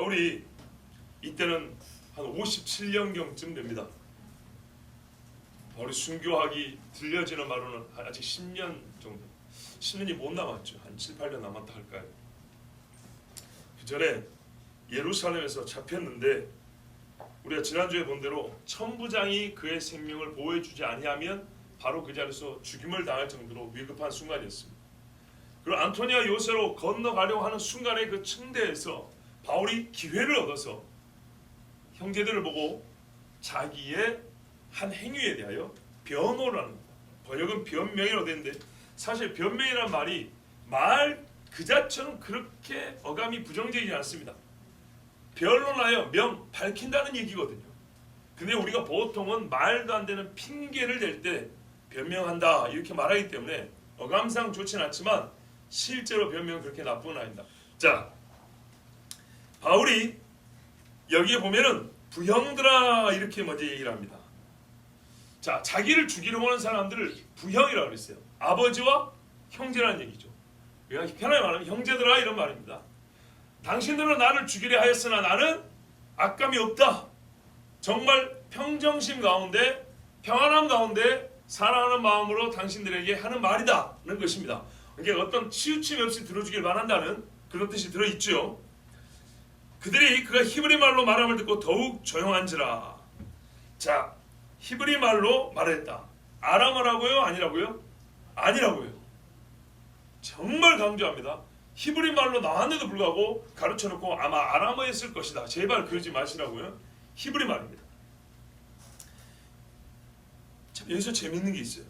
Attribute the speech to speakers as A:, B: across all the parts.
A: 바울이 이때는 한 57년경쯤 됩니다. 바울이 순교하기 들려지는 말로는 아직 10년 정도, 10년이 못 남았죠. 한 7, 8년 남았다 할까요? 그 전에 예루살렘에서 잡혔는데 우리가 지난주에 본 대로 천부장이 그의 생명을 보호해주지 아니하면 바로 그 자리에서 죽임을 당할 정도로 위급한 순간이었습니다. 그리고 안토니아 요새로 건너가려고 하는 순간에 그 층대에서 바울이 기회를 얻어서 형제들을 보고 자기의 한 행위에 대하여 변호를 하는 겁니다. 번역은 변명이라고 되는데 사실 변명이란 말이 말 그 자체는 그렇게 어감이 부정적이지 않습니다. 변론하여 밝힌다는 얘기거든요. 근데 우리가 보통은 말도 안 되는 핑계를 댈 때 변명한다 이렇게 말하기 때문에 어감상 좋지는 않지만 실제로 변명은 그렇게 나쁜 건 아닙니다. 자, 바울이 여기에 보면은 부형들아 이렇게 먼저 얘기를 합니다. 자, 자기를 죽이려고 하는 사람들을 부형이라고 그랬어요. 아버지와 형제라는 얘기죠. 그러니까 편하게 말하면 형제들아 이런 말입니다. 당신들은 나를 죽이려 하였으나 나는 악감이 없다. 정말 평정심 가운데 평안함 가운데 사랑하는 마음으로 당신들에게 하는 말이다는 것입니다. 그러니까 어떤 치우침이 없이 들어주길 바란다는 그런 뜻이 들어있죠. 그들이 그가 히브리 말로 말함을 듣고 더욱 조용한지라. 자, 히브리 말로 말했다. 아람어라고요? 아니라고요? 아니라고요. 정말 강조합니다. 히브리 말로 나왔는데도 불구하고 가르쳐놓고 아마 아람어였을 것이다. 제발 그러지 마시라고요. 히브리 말입니다. 참 여기서 재밌는 게 있어요.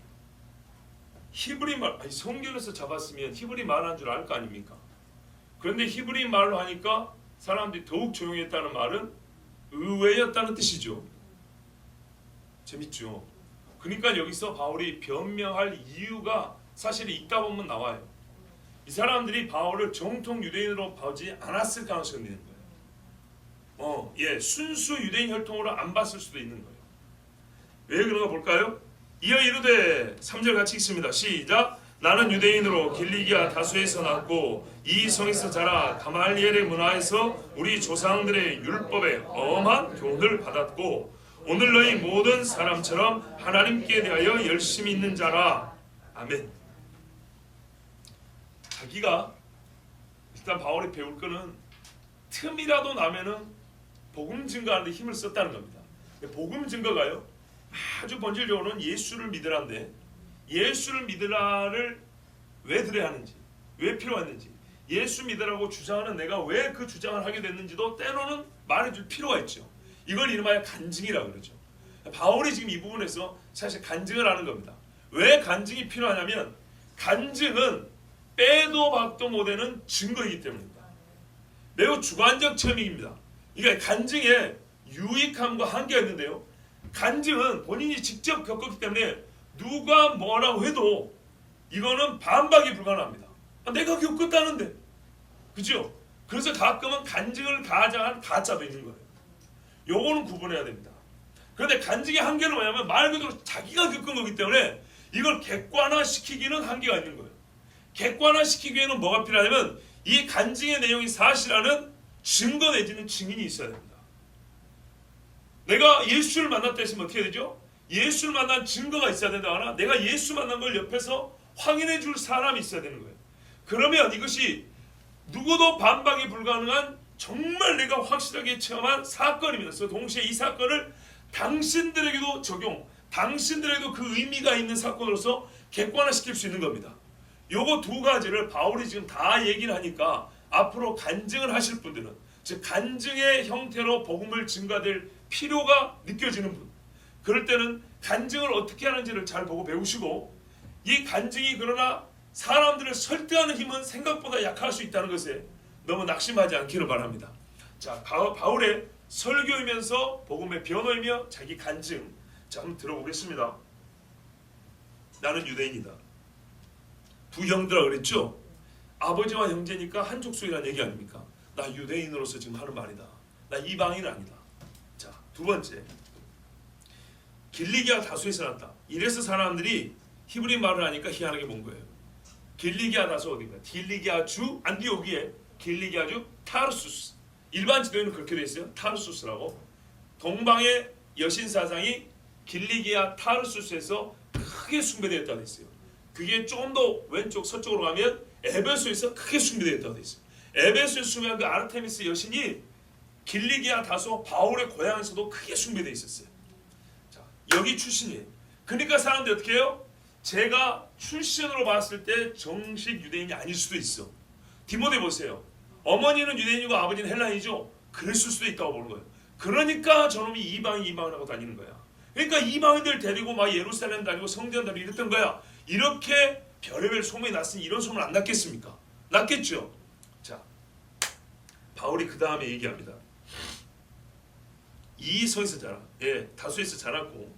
A: 히브리 말, 아니 성경에서 잡았으면 히브리 말한 줄 알 거 아닙니까? 그런데 히브리 말로 하니까 사람들이 더욱 조용했다는 말은 의외였다는 뜻이죠. 재밌죠? 그러니까 여기서 바울이 변명할 이유가 사실 있다 보면 나와요. 이 사람들이 바울을 정통 유대인으로 보지 않았을 가능성이 있는 거예요. 순수 유대인 혈통으로 안 봤을 수도 있는 거예요. 왜 그런가 볼까요? 이어 이르되 3절 같이 읽습니다. 시작. 나는 유대인으로 길리기아 다수에서 났고 이 성에서 자라 가말리엘의 문화에서 우리 조상들의 율법에 엄한 교훈을 받았고 오늘 너희 모든 사람처럼 하나님께 대하여 열심히 있는 자라. 아멘. 자기가 일단 바울이 배울 거는 틈이라도 나면은 복음 증거하는 데 힘을 썼다는 겁니다. 복음 증거가요 아주 본질적으로는 예수를 믿으라인데 예수를 믿으라를 왜 들어야 하는지, 왜 필요했는지, 예수 믿으라고 주장하는 내가 왜 그 주장을 하게 됐는지도 때로는 말해줄 필요가 있죠. 이걸 이름하여 간증이라고 그러죠. 바울이 지금 이 부분에서 사실 간증을 하는 겁니다. 왜 간증이 필요하냐면 간증은 빼도 박도 못하는 증거이기 때문입니다. 매우 주관적 체험입니다. 그러니까 간증에 유익함과 한계가 있는데요. 간증은 본인이 직접 겪었기 때문에 누가 뭐라고 해도 이거는 반박이 불가능합니다. 내가 겪었다는데. 그죠? 그래서 가끔은 간증을 가장한 가짜도 있는 거예요. 요거는 구분해야 됩니다. 그런데 간증의 한계는 뭐냐면 말 그대로 자기가 겪은 거기 때문에 이걸 객관화시키기는 한계가 있는 거예요. 객관화시키기에는 뭐가 필요하냐면 이 간증의 내용이 사실이라는 증거 내지는 증인이 있어야 됩니다. 내가 예수를 만났다 했으면 어떻게 되죠? 예수를 만난 증거가 있어야 된다거나 내가 예수 만난 걸 옆에서 확인해 줄 사람이 있어야 되는 거예요. 그러면 이것이 누구도 반박이 불가능한 정말 내가 확실하게 체험한 사건이면서 동시에 이 사건을 당신들에게도 적용, 당신들에게도 그 의미가 있는 사건으로서 객관화시킬 수 있는 겁니다. 요거 두 가지를 바울이 지금 다 얘기를 하니까 앞으로 간증을 하실 분들은 즉 간증의 형태로 복음을 증가될 필요가 느껴지는 분, 그럴 때는 간증을 어떻게 하는지를 잘 보고 배우시고 이 간증이 그러나 사람들을 설득하는 힘은 생각보다 약할 수 있다는 것에 너무 낙심하지 않기를 바랍니다. 자, 바울의 설교이면서 복음의 변호이며 자기 간증, 자 한번 들어보겠습니다. 나는 유대인이다. 부형들아 그랬죠? 아버지와 형제니까 한 족속이라는 얘기 아닙니까? 나 유대인으로서 지금 하는 말이다. 나 이방인 아니다. 자, 두 번째, 길리기아 다수에서 났다. 이래서 사람들이 히브리 말을 하니까 희한하게 본 거예요. 길리기아 다수 어딘가? 길리기아 주 안디오기에 길리기아 주 타르수스. 일반 지도에는 그렇게 돼 있어요. 타르수스라고. 동방의 여신 사상이 길리기아 타르수스에서 크게 숭배되었다고 돼 있어요. 그게 좀 더 왼쪽 서쪽으로 가면 에베소에서 크게 숭배되었다고 돼 있어요. 에베소에서 숭배한 그 아르테미스 여신이 길리기아 다소 바울의 고향에서도 크게 숭배되어 있었어요. 자, 여기 출신이에요. 그러니까 사람들이 어떻게 해요? 제가 출신으로 봤을 때 정식 유대인이 아닐 수도 있어. 디모데 보세요. 어머니는 유대인이고 아버지는 헬라인이죠. 그랬을 수도 있다고 보는 거예요. 그러니까 저놈이 이방을 하고 다니는 거야. 그러니까 이방인들 데리고 막 예루살렘 다니고 성전 다니고 이랬던 거야. 이렇게 별의별 소문이 났으니 이런 소문 안 났겠습니까? 났겠죠. 자, 바울이 그 다음에 얘기합니다. 이 성에서 다수에서 자랐고,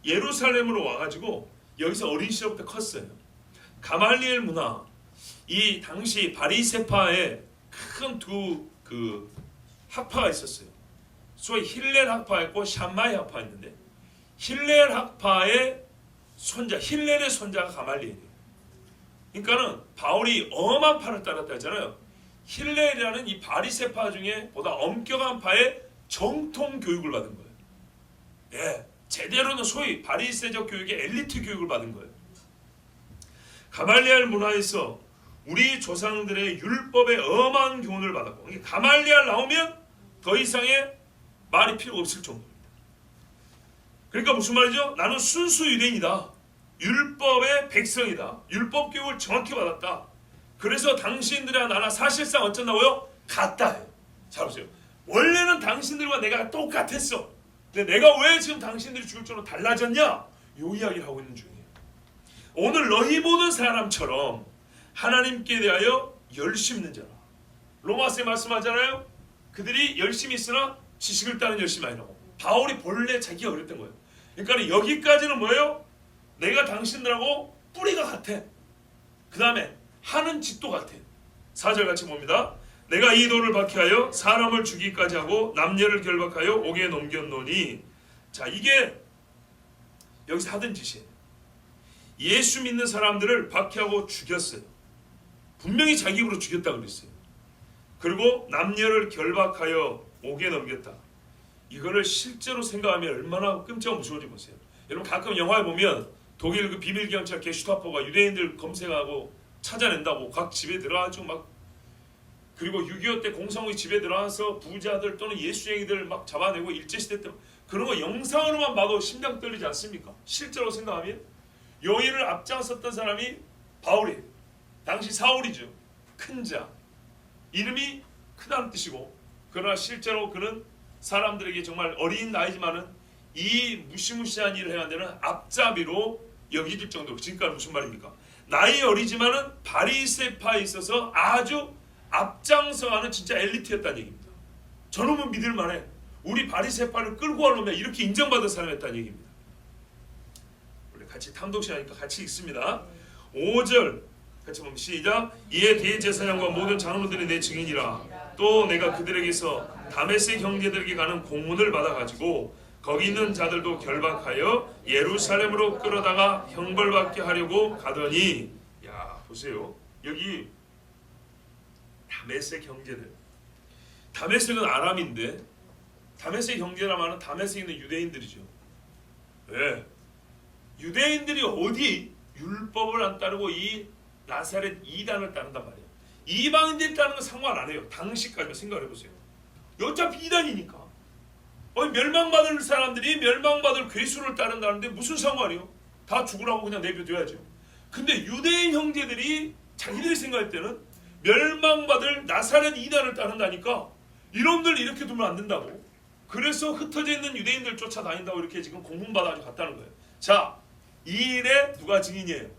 A: 예루살렘으로 와가지고 여기서 어린 시절부터 컸어요. 가말리엘 문화, 이 당시 바리새파의 큰 두 그 학파가 있었어요. 소위 힐렐 학파가 있고 샴마이 학파가 있는데, 힐렐 학파의 힐렐의 손자가 가말리엘이에요. 그러니까는 바울이 엄한 파를 따랐다 했잖아요. 힐렐이라는 이 바리새파 중에 보다 엄격한 파의 정통 교육을 받은 거예요. 예, 제대로는 소위 바리새적 교육의 엘리트 교육을 받은 거예요. 가말리엘 문화에서 우리 조상들의 율법의 엄한 교훈을 받았고, 가말리엘 나오면 더 이상의 말이 필요 없을 정도입니다. 그러니까 무슨 말이죠? 나는 순수 유대인이다. 율법의 백성이다. 율법 교육을 정확히 받았다. 그래서 당신들이랑 나랑 사실상 어쩐다고요? 같다 해요. 자 보세요. 원래는 당신들과 내가 똑같았어. 근데 내가 왜 지금 당신들이 죽을 정도로 달라졌냐? 요 이야기를 하고 있는 중이에요. 오늘 너희 모든 사람처럼 하나님께 대하여 열심 있는 자라. 로마서에 말씀하잖아요. 그들이 열심히 있으나 지식을 따는 열심이 아니라고. 바울이 본래 자기가 그랬던 거예요. 그러니까 여기까지는 뭐예요? 내가 당신들하고 뿌리가 같아. 그 다음에 하는 짓도 같아. 4절 같이 봅니다. 내가 이 돌을 박해하여 사람을 죽이기까지 하고 남녀를 결박하여 옥에 넘겼노니. 자, 이게 여기서 하던 짓이에요. 예수 믿는 사람들을 박해하고 죽였어요. 분명히 자기 입으로 죽였다고 그랬어요. 그리고 남녀를 결박하여 옥에 넘겼다. 이거를 실제로 생각하면 얼마나 끔찍하고 무서운지 보세요. 여러분 가끔 영화에 보면 독일 그 비밀경찰 게슈타포가 유대인들 검색하고 찾아낸다고 각 집에 들어가지고 막, 그리고 6.25 때 공산국이 집에 들어와서 부자들 또는 예수쟁이들 막 잡아내고 일제시대 때 그런 거 영상으로만 봐도 심장 떨리지 않습니까? 실제로 생각하면 여인을 앞장섰던 사람이 바울이에요. 당시 사울이죠. 큰 자. 이름이 크다는 뜻이고, 그러나 실제로 그는 사람들에게 정말 어린 나이지만은 이 무시무시한 일을 해야 되는 앞잡이로 여겨질 정도로. 지금까지 무슨 말입니까? 나이 어리지만은 바리새파에 있어서 아주 앞장서가는 진짜 엘리트였다는 얘기입니다. 저놈은 믿을만해. 우리 바리새파를 끌고 와놓으면 이렇게 인정받은 사람이었다는 얘기입니다. 우리 같이 탐독시하니까 같이 읽습니다. 5절 같이 보면 시작. 이에 대제사장과 모든 장로들이 내 증인이라. 또 내가 그들에게서 다메섹 형제들에게 가는 공문을 받아가지고 거기 있는 자들도 결박하여 예루살렘으로 끌어다가 형벌받게 하려고 가더니. 야 보세요. 여기 다메섹 형제들. 다메섹은 아람인데 다메섹 형제라 하면 다메섹에 있는 유대인들이죠. 왜? 유대인들이 어디 율법을 안 따르고 이 나사렛 이단을 따른단 말이에요. 이방인들이 따르는 건 상관 안 해요. 당시까지만 생각해 보세요. 어차피 이단이니까. 멸망받을 사람들이 멸망받을 괴수를 따른다는데 무슨 상관이요? 다 죽으라고 그냥 내버려둬야죠. 근데 유대인 형제들이 자기들이 생각할 때는 멸망받을 나사렛 이단을 따른다니까 이놈들 이렇게 두면 안 된다고. 그래서 흩어져 있는 유대인들 쫓아다닌다고 이렇게 지금 공문받아가지고 갔다는 거예요. 자, 이 일에 누가 증인이에요?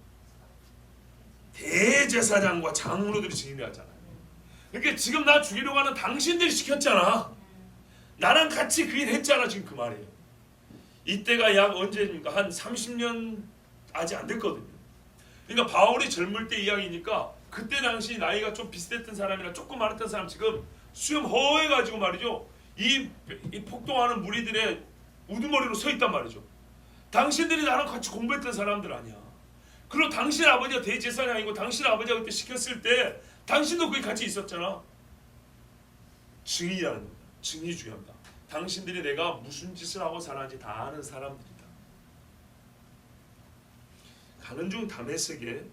A: 대제사장과 장로들이 증인을 하잖아요. 그러니까 지금 나 죽이려고 하는 당신들이 시켰잖아. 나랑 같이 그 일 했잖아. 지금 그 말이에요. 이때가 약 언제입니까? 한 30년 아직 안 됐거든요. 그러니까 바울이 젊을 때 이야기니까 그때 당시 나이가 좀 비슷했던 사람이나 조금 많았던 사람 지금 수염 허해가지고 말이죠. 이 폭동하는 무리들의 우두머리로 서 있단 말이죠. 당신들이 나랑 같이 공부했던 사람들 아니야. 그리고 당신 아버지가 대제사장이고 당신 아버지가 그때 시켰을 때 당신도 거기 같이 있었잖아. 증인이라는 겁니다. 증인이 중요합니다. 당신들이 내가 무슨 짓을 하고 살았는지 다 아는 사람들이다. 가는 중 다메섹에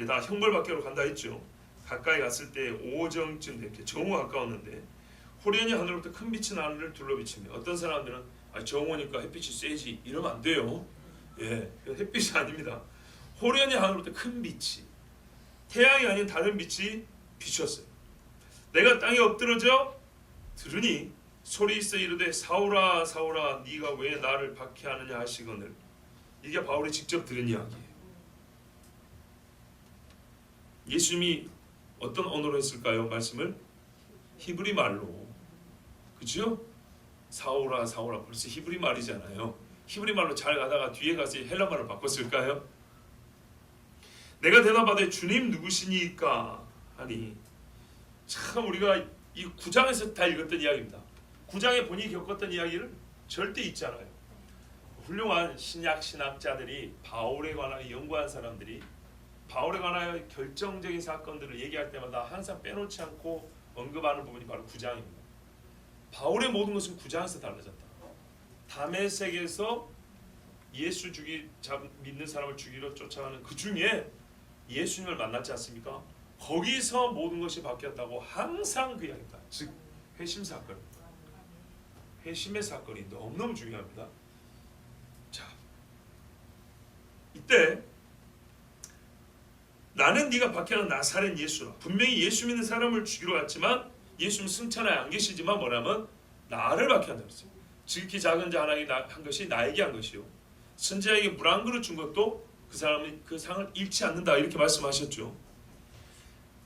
A: 다 형벌받기로 간다 했죠. 가까이 갔을 때 오정쯤 이렇게 정오 가까웠는데 호련히 하늘로부터 큰 빛이 하늘을 둘러비치며 어떤 사람들은 정오니까 햇빛이 세지 이러면 안 돼요. 예, 햇빛이 아닙니다. 호련히 하늘로부터 큰 빛이 태양이 아닌 다른 빛이 비쳤어요. 내가 땅에 엎드러져 들으니 소리 있어 이르되 사울아 사울아 네가 왜 나를 박해하느냐 하시거늘. 이게 바울이 직접 들은 이야기예요. 예수님이 어떤 언어로 했을까요? 말씀을 히브리 말로. 그죠? 사울아 사울아 벌써 히브리 말이잖아요. 히브리 말로 잘 가다가 뒤에 가서 헬라 말을 바꿨을까요? 내가 대답하되 주님 누구시니까 하니. 참 우리가 이 9장에서 다 읽었던 이야기입니다. 9장에 본인이 겪었던 이야기를 절대 잊지 않아요. 훌륭한 신약 신학자들이 바울에 관하여 연구한 사람들이 바울에 관하여 결정적인 사건들을 얘기할 때마다 항상 빼놓지 않고 언급하는 부분이 바로 9장입니다. 바울의 모든 것은 9장에서 달라졌다. 다메섹에서 예수 믿는 사람을 죽이러 쫓아가는 그 중에 예수님을 만났지 않습니까? 거기서 모든 것이 바뀌었다고 항상 그 이야기입니다. 즉 회심 사건입니다. 회심의 사건이 너무너무 중요합니다. 자, 이때 나는 네가 박해하는 나사렛 예수라. 분명히 예수 믿는 사람을 죽이러 갔지만 예수는 승천하에 안 계시지만 뭐냐면 나를 박해한다 그랬어요. 지극히 작은 자 하나에게 한 것이 나에게 한 것이요 선지자에게 물 한 그릇 준 것도 그 사람이 그 상을 잃지 않는다 이렇게 말씀하셨죠.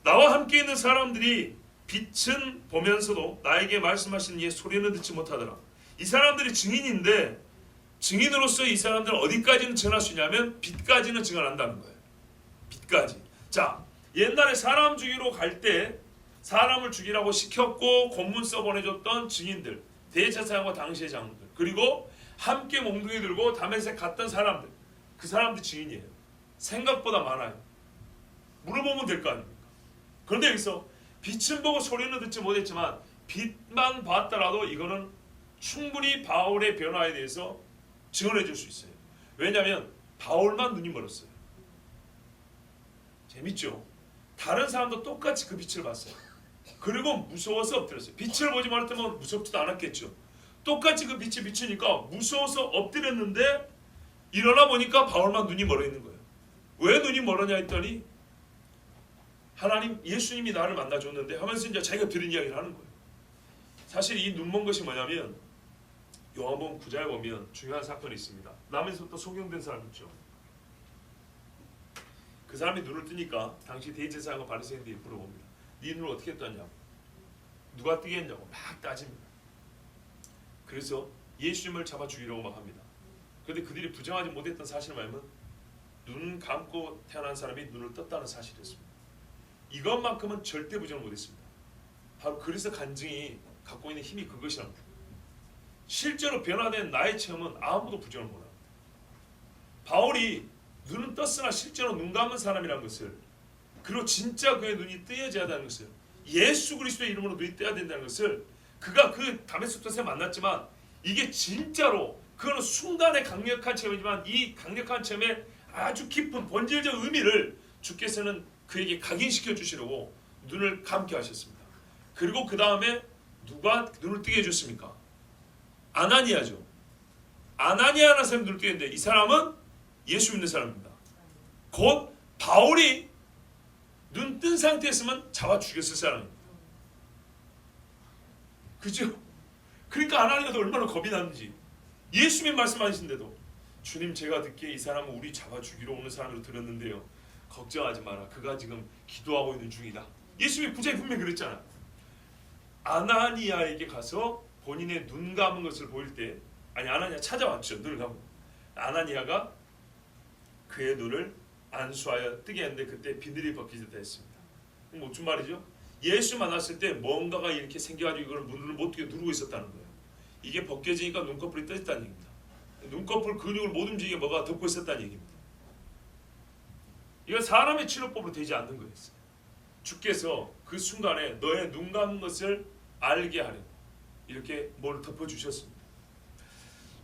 A: 나와 함께 있는 사람들이 빛은 보면서도 나에게 말씀하시는 이의 소리는 듣지 못하더라. 이 사람들이 증인인데 증인으로서 이 사람들은 어디까지는 전할 수 있냐면 빛까지는 증언한다는 거예요. 빛까지. 자, 옛날에 사람 죽이러 갈 때 사람을 죽이라고 시켰고 공문 써보내줬던 증인들, 대제사장과 당시의 장로들, 그리고 함께 몽둥이 들고 다메섹 갔던 사람들, 그 사람들 증인이에요. 생각보다 많아요. 물어보면 될 거 아닙니까? 그런데 여기서 빛은 보고 소리는 듣지 못했지만 빛만 봤더라도 이거는 충분히 바울의 변화에 대해서 증언해 줄 수 있어요. 왜냐하면 바울만 눈이 멀었어요. 재밌죠? 다른 사람도 똑같이 그 빛을 봤어요. 그리고 무서워서 엎드렸어요. 빛을 보지 말았다면 무섭지도 않았겠죠. 똑같이 그 빛이 비치니까 무서워서 엎드렸는데 일어나 보니까 바울만 눈이 멀어 있는 거예요. 왜 눈이 멀었냐 했더니 하나님 예수님이 나를 만나줬는데 하면서 이제 자기가 들은 이야기를 하는 거예요. 사실 이 눈 먼 것이 뭐냐면 요한복음 9장에 보면 중요한 사건이 있습니다. 남에서부터 소경된 사람 있죠. 그 사람이 눈을 뜨니까 당시 대제사장과 바리새인들이 물어봅니다. 네 눈을 어떻게 떴냐고. 누가 뜨게 했냐고 막 따집니다. 그래서 예수님을 잡아 죽이려고 막 합니다. 그런데 그들이 부정하지 못했던 사실을 말하면 눈 감고 태어난 사람이 눈을 떴다는 사실이었습니다. 이것만큼은 절대 부정을 못했습니다. 바로 그래서 간증이 갖고 있는 힘이 그것이랍니다. 실제로 변화된 나의 체험은 아무도 부정을 못합니다. 바울이 눈은 떴으나 실제로 눈 감은 사람이라는 것을, 그리고 진짜 그의 눈이 뜨여져야 한다는 것을, 예수 그리스도의 이름으로 눈이 떠야 된다는 것을, 그가 그 다메섹에서 만났지만 이게 진짜로 그거는 순간의 강력한 체험이지만 이 강력한 체험에 아주 깊은 본질적 의미를 주께서는 그에게 각인시켜 주시려고 눈을 감게 하셨습니다. 그리고 그 다음에 누가 눈을 뜨게 해줬습니까? 아나니아죠. 아나니아라는 사람이 눈을 뜨게 했는데 이 사람은 예수 믿는 사람입니다. 곧 바울이 눈 뜬 상태였으면 잡아 죽였을 사람입니다. 그죠? 그러니까 아나니아도 얼마나 겁이 났는지. 예수님 말씀하신데도 주님 제가 듣기에 이 사람은 우리 잡아 죽이러 오는 사람으로 들었는데요. 걱정하지 마라. 그가 지금 기도하고 있는 중이다. 예수님이 구절에 분명히 그랬잖아. 아나니아에게 가서 본인의 눈 감은 것을 보일 때, 아니 아나니아 찾아왔죠. 눈을 감고. 아나니아가 그의 눈을 안수하여 뜨게 했는데 그때 비늘이 벗기졌다 했습니다. 그럼 무슨 말이죠? 예수 만났을 때 뭔가가 이렇게 생겨가지고 이걸 눈을 못 뜨게 누르고 있었다는 거예요. 이게 벗겨지니까 눈꺼풀이 떠있다는 얘기입니다. 눈꺼풀 근육을 못 움직이게 뭐가 덮고 있었다는 얘기입니다. 이건 사람의 치료법으로 되지 않는 거였어요. 주께서 그 순간에 너의 눈 감은 것을 알게 하려고 이렇게 뭘 덮어주셨습니다.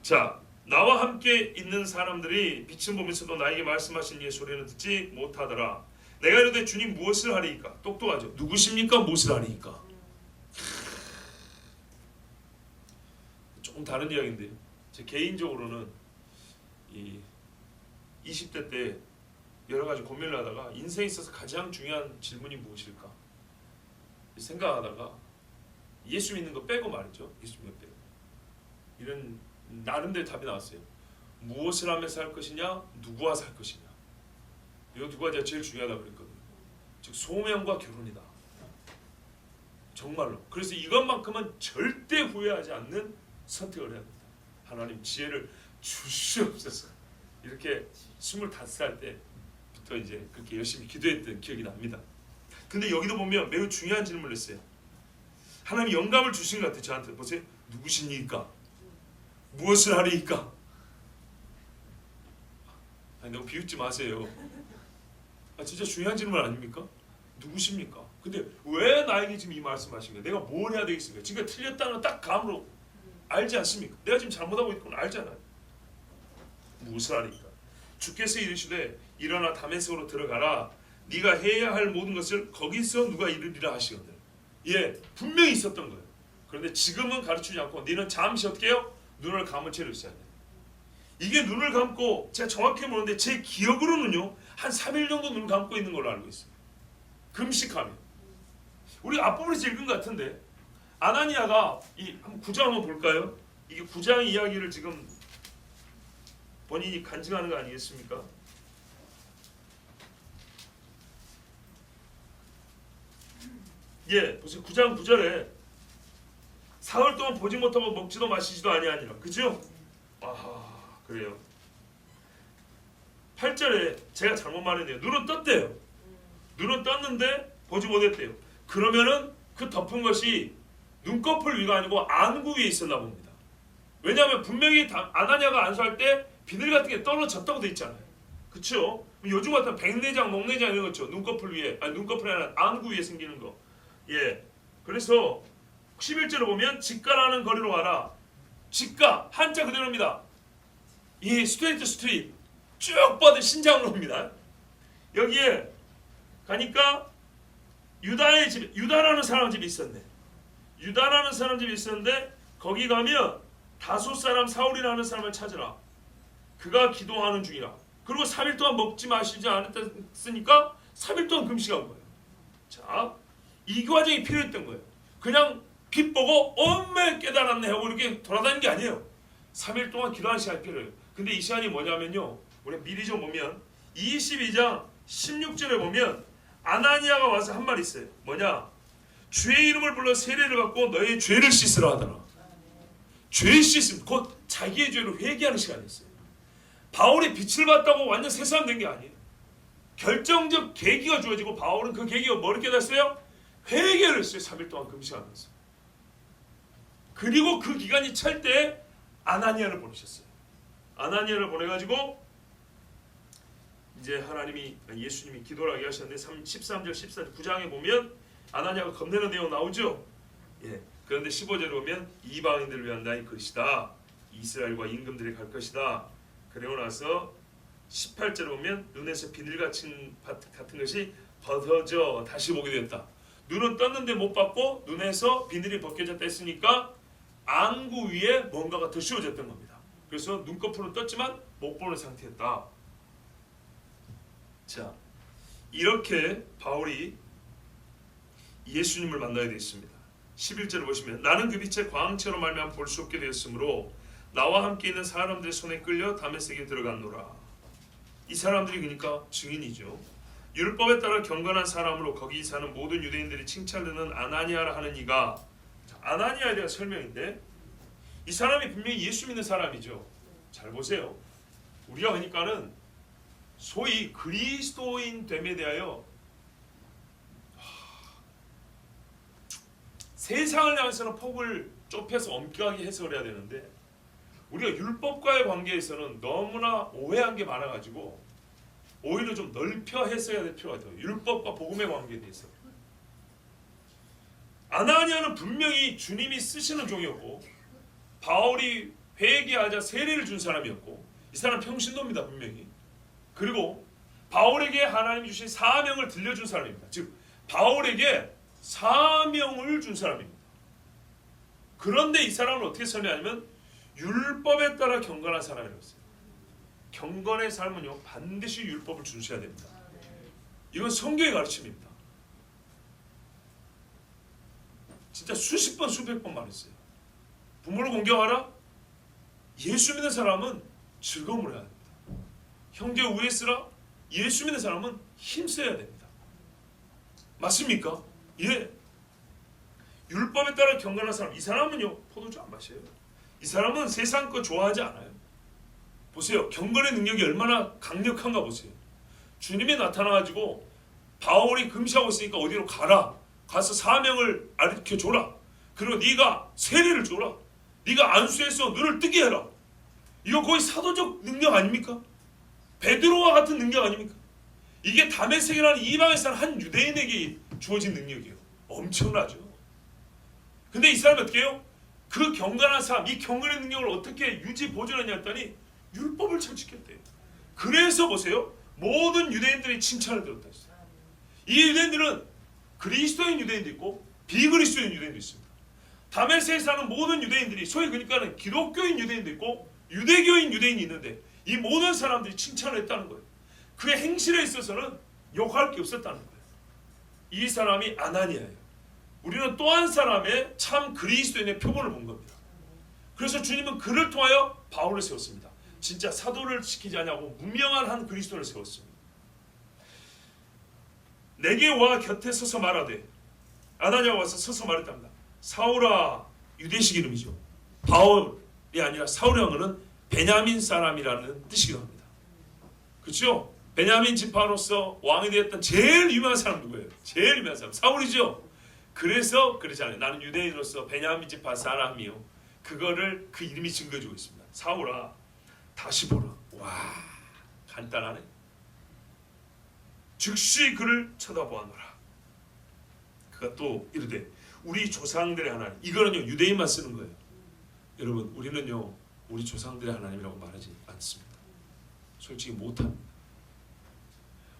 A: 자, 나와 함께 있는 사람들이 빛을 보면서도 나에게 말씀하신 이의 소리는 듣지 못하더라. 내가 이르되 주님 무엇을 하리이까? 똑똑하죠. 누구십니까? 무엇을 하리이까? 조금 다른 이야기인데요. 제 개인적으로는 이 20대 때 여러 가지 고민을 하다가 인생에 있어서 가장 중요한 질문이 무엇일까 생각하다가 예수 믿는 거 빼고 말이죠. 예수 믿는 거 빼고 이런 나름대로 답이 나왔어요. 무엇을 하며 살 것이냐, 누구와 살 것이냐. 이 두 가지가 제일 중요하다고 그랬거든요. 즉 소명과 결혼이다. 정말로. 그래서 이것만큼은 절대 후회하지 않는 선택을 해야 된다. 하나님 지혜를 주시옵소서. 이렇게 25살 때부터 이제 그렇게 열심히 기도했던 기억이 납니다. 근데 여기도 보면 매우 중요한 질문을 했어요. 하나님이 영감을 주신 것 같아요. 저한테. 보세요. 누구시니까? 무엇을 하리이까? 아니, 너무 비웃지 마세요. 진짜 중요한 질문 아닙니까? 누구십니까? 근데 왜 나에게 지금 이 말씀하신 거예요? 내가 뭘 해야 되겠습니까? 지금 틀렸다는 딱 감으로 알지 않습니까? 내가 지금 잘못하고 있는 건 알잖아요. 무엇을 하리이까? 주께서 이르시되 일어나 다메섹으로 들어가라. 네가 해야 할 모든 것을 거기서 누가 이루리라 하시거든. 예, 분명히 있었던 거예요. 그런데 지금은 가르치지 않고 너는 잠시 어떻게 해요? 눈을 감은 채로 있어야 돼. 이게 눈을 감고 제가 정확히 모르는데 제 기억으로는요 한 3일 정도 눈 감고 있는 걸로 알고 있어요. 금식하면. 우리 앞부분에서 읽은 것 같은데 아나니아가 이 9장 한번 볼까요? 이게 9장 이야기를 지금 본인이 간증하는 거 아니겠습니까? 예, 보세요. 9장 9절에 사흘 동안 보지 못하고 먹지도 마시지도 아니하니라. 그죠? 아, 그래요. 8절에 제가 잘못 말했네요. 눈은 떴대요. 눈은 떴는데 보지 못했대요. 그러면은 그 덮은 것이 눈꺼풀 위가 아니고 안구 위에 있었나 봅니다. 왜냐하면 분명히 아나니아가 안수할 때 비늘 같은 게 떨어졌다고 돼 있잖아요. 그렇죠? 요즘 같은 백내장, 목내장 이런 거죠. 눈꺼풀 위에, 아니 눈꺼풀이 아니라 안구 위에 생기는 거. 예. 그래서 11절을 보면 직가라는 거리로 가라. 직가 한자 그대로입니다. 이 스트레이트 스트릿 쭉 뻗은 신장로입니다. 여기에 가니까 유다의 집, 유다라는 사람 집이 있었네. 유다라는 사람 집이 있었는데 거기 가면 다소 사람 사울이라는 사람을 찾으라. 그가 기도하는 중이라. 그리고 3일 동안 먹지 마시지 않았으니까 3일 동안 금식한 거예요. 자, 이 과정이 필요했던 거예요. 그냥 빛 보고 엄매 깨달았네 하고 이렇게 돌아다니는 게 아니에요. 3일 동안 기도하는 시간이 필요해요. 근데 이 시간이 뭐냐면요. 우리 미리 좀 보면 22장 16절에 보면 아나니아가 와서 한 말이 있어요. 뭐냐? 주의 이름을 불러 세례를 받고 너의 죄를 씻으라 하더라. 죄 씻음, 곧 자기의 죄를 회개하는 시간이었어요. 바울이 빛을 받다고 완전 새 사람 된 게 아니에요. 결정적 계기가 주어지고 바울은 그 계기가 뭐를 깨달았어요? 회개를 했어요. 3일 동안 금식하면서. 그리고 그 기간이 찰 때 아나니아를 보내셨어요. 아나니아를 보내가지고 이제 하나님이 예수님이 기도를 하게 하셨는데 13절 14절 9장에 보면 아나니아가 겁내는 내용 나오죠. 예. 그런데 15절에 보면 이방인들을 위한 나의 것이다. 이스라엘과 임금들이 갈 것이다. 그러고 나서 18절에 보면 눈에서 비늘 같은 것이 벗어져 다시 보게 되었다. 눈은 떴는데 못 봤고 눈에서 비늘이 벗겨졌다 했으니까 안구 위에 뭔가가 더 씌워졌던 겁니다. 그래서 눈꺼풀은 떴지만 못 보는 상태였다. 자, 이렇게 바울이 예수님을 만나게 되었습니다. 11절을 보시면 나는 그 빛의 광채로 말미암아 볼 수 없게 되었으므로 나와 함께 있는 사람들의 손에 끌려 다메섹에 들어갔노라. 이 사람들이 그러니까 증인이죠. 율법에 따라 경건한 사람으로 거기 사는 모든 유대인들이 칭찬하는 아나니아라 하는 이가, 아나니아에 대한 설명인데 이 사람이 분명히 예수 믿는 사람이죠. 잘 보세요. 우리가 그러니까는 소위 그리스도인 됨에 대하여 세상을 향해서는 폭을 좁혀서 엄격하게 해석을 해야 되는데 우리가 율법과의 관계에서는 너무나 오해한 게 많아가지고 오히려 좀 넓혀 해석해야 될 필요가 있어요. 율법과 복음의 관계에 대해서. 아나니아는 분명히 주님이 쓰시는 종이었고 바울이 회개하자 세례를 준 사람이었고 이 사람 평신도입니다. 분명히. 그리고 바울에게 하나님이 주신 사명을 들려준 사람입니다. 즉 바울에게 사명을 준 사람입니다. 그런데 이 사람은 어떻게 설명하냐면 율법에 따라 경건한 사람이라고 했어요. 경건의 삶은요 반드시 율법을 준수해야 됩니다. 이건 성경의 가르침입니다. 진짜 수십 번 수백 번 말했어요. 부모를 공경하라. 예수 믿는 사람은 즐거움을 해야 됩니다. 형제 우애 쓰라. 예수 믿는 사람은 힘써야 됩니다. 맞습니까? 예. 율법에 따라 경건한 사람, 이 사람은요 포도주 안 마셔요. 이 사람은 세상 거 좋아하지 않아요. 보세요. 경건의 능력이 얼마나 강력한가 보세요. 주님이 나타나가지고 바울이 금시하고 있으니까 어디로 가라. 가서 사명을 가르쳐줘라. 그리고 네가 세례를 줘라. 네가 안수해서 눈을 뜨게 해라. 이거 거의 사도적 능력 아닙니까? 베드로와 같은 능력 아닙니까? 이게 다메섹이라는 이방에 사는 한 유대인에게 주어진 능력이에요. 엄청나죠. 근데 이 사람이 어떻게 해요? 그 경건한 삶, 이 경건의 능력을 어떻게 유지 보존하냐 했더니 율법을 잘 지켰대요. 그래서 보세요. 모든 유대인들이 칭찬을 들었다 했어요. 이 유대인들은 그리스도인 유대인도 있고 비그리스도인 유대인도 있습니다. 다메섹에 사는 모든 유대인들이 소위 그러니까는 기독교인 유대인도 있고 유대교인 유대인이 있는데 이 모든 사람들이 칭찬을 했다는 거예요. 그의 행실에 있어서는 욕할 게 없었다는 거예요. 이 사람이 아나니아예요. 우리는 또 한 사람의 참 그리스도인의 표본을 본 겁니다. 그래서 주님은 그를 통하여 바울을 세웠습니다. 진짜 사도를 시키지 않냐고 무명한 한 그리스도를 세웠습니다. 내게 와 곁에 서서 말하되, 아나니아가 와서 서서 말했답니다. 사울아, 유대식 이름이죠. 바울이 아니라 사울의 영어는 베냐민 사람이라는 뜻이기도 합니다. 그렇죠? 베냐민 지파로서 왕이 되었던 제일 유명한 사람 누구예요? 제일 유명한 사람 사울이죠. 그래서 그러잖아요. 나는 유대인으로서 베냐민 지파 사람이요. 그거를 그 이름이 증거해주고 있습니다. 사울아, 다시 보라. 와, 간단하네. 즉시 그를 쳐다보아노라. 그가 또 이르되 우리 조상들의 하나님. 이거는요 유대인만 쓰는 거예요. 여러분 우리는요 우리 조상들의 하나님이라고 말하지 않습니다. 솔직히 못합니다.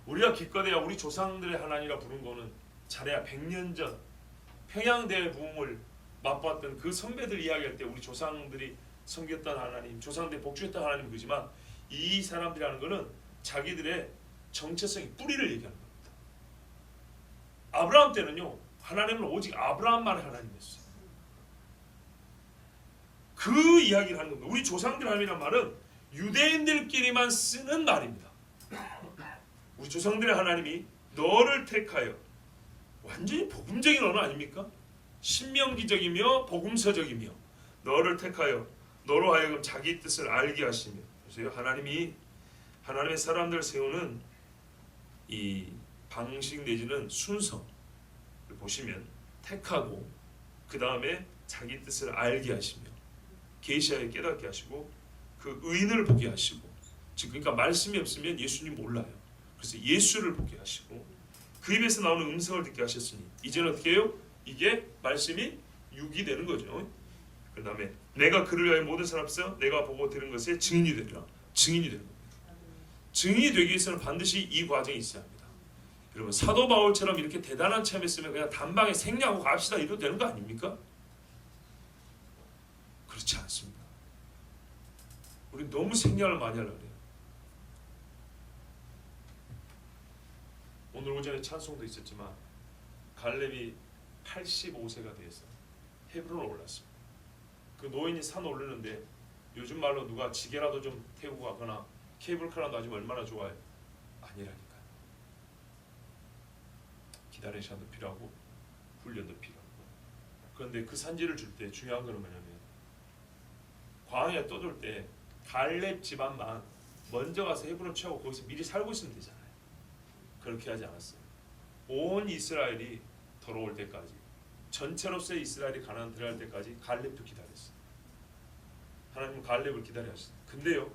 A: 우리가 기껏해야 우리 조상들의 하나님이라 부른 거는 잘해야 100년 전 평양대부흥을 맛봤던 그 선배들 이야기할 때 우리 조상들이 섬겼던 하나님, 조상들이 복주했던 하나님 그지만 이 사람들이 하는 거는 자기들의 정체성의 뿌리를 얘기하는 겁니다. 아브라함 때는요 하나님은 오직 아브라함만의 하나님이었어요. 그 이야기를 하는 겁니다. 우리 조상들 하나님이란 말은 유대인들끼리만 쓰는 말입니다. 우리 조상들의 하나님이 너를 택하여, 완전히 복음적인 언어 아닙니까? 신명기적이며 복음서적이며 너를 택하여 너로 하여금 자기 뜻을 알게 하시며. 보세요. 하나님이 하나님의 사람들을 세우는 이 방식 내지는 순서를 보시면 택하고 그 다음에 자기 뜻을 알게 하시며 계시하여 깨닫게 하시고 그 의인을 보게 하시고, 즉 그러니까 말씀이 없으면 예수님 몰라요. 그래서 예수를 보게 하시고 그 입에서 나오는 음성을 듣게 하셨으니 이제는 어떻게 해요? 이게 말씀이 육이 되는 거죠. 그 다음에 내가 그를 위하여 모든 사람 앞에서 내가 보고 들은 것에 증인이 되리라. 증인이 되는 겁니다. 증인이 되기 위해서는 반드시 이 과정이 있어야 합니다. 여러분 사도 바울처럼 이렇게 대단한 체험했으면 그냥 단방에 생략하고 갑시다 이래도 되는 거 아닙니까? 그렇지 않습니다. 우리 너무 생략을 많이 하려고 해요. 오늘 오전에 찬송도 있었지만 갈렙이 85세가 돼서 헤브론을 올랐습니다. 그 노인이 산 오르는데 요즘 말로 누가 지게라도 좀 태우고 가거나 케이블카라도 놔주면 얼마나 좋아요. 아니라니까요. 기다리셔도 필요하고 훈련도 필요하고. 그런데 그 산지를 줄 때 중요한 건 뭐냐면 광야에 떠돌 때 갈렙 집안만 먼저 가서 헤브론 취하고 거기서 미리 살고 있으면 되잖아요. 그렇게 하지 않았어요. 온 이스라엘이 돌아올 때까지, 전체로서의 이스라엘이 가나안 들어갈 때까지 갈렙도 기다렸어요. 하나님은 갈렙을 기다렸어요. 근데요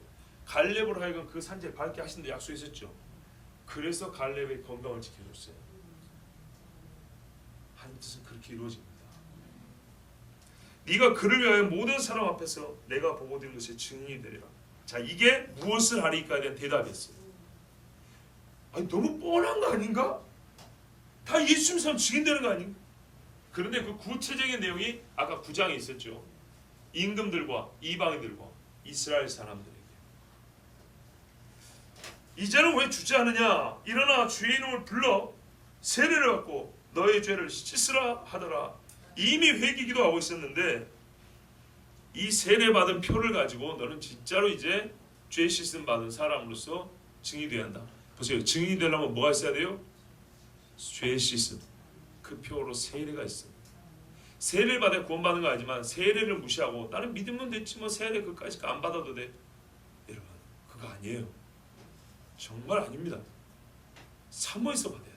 A: 갈렙으로 하여금 그 산지를 밟게 하신다 약속했었죠. 그래서 갈렙의 건강을 지켜줬어요. 하나님 뜻은 그렇게 이루어집니다. 네가 그를 위하여 모든 사람 앞에서 내가 보고 들은 것이 증인이 되리라. 자, 이게 무엇을 하리까에 대한 대답이었어요. 아니, 너무 뻔한 거 아닌가? 다 예수 믿는 사람 증인되는 거 아닌가? 그런데 그 구체적인 내용이 아까 9장에 있었죠. 임금들과 이방인들과 이스라엘 사람들에게. 이제는 왜 주저하느냐? 일어나 주의 이름을 불러 세례를 받고 너의 죄를 씻으라 하더라. 이미 회개기도 하고 있었는데 이 세례 받은 표를 가지고 너는 진짜로 이제 죄 씻음 받은 사람으로서 증인이 되어야 한다. 보세요. 증인이 되려면 뭐가 있어야 돼요? 죄 씻음. 그 표로 세례가 있어요. 세례를 받아 구원받는 거 아니지만 세례를 무시하고 나는 믿으면 됐지 뭐 세례 그까지 안 받아도 돼. 여러분 그거 아니에요. 정말 아닙니다. 사모해서 받아야 돼요.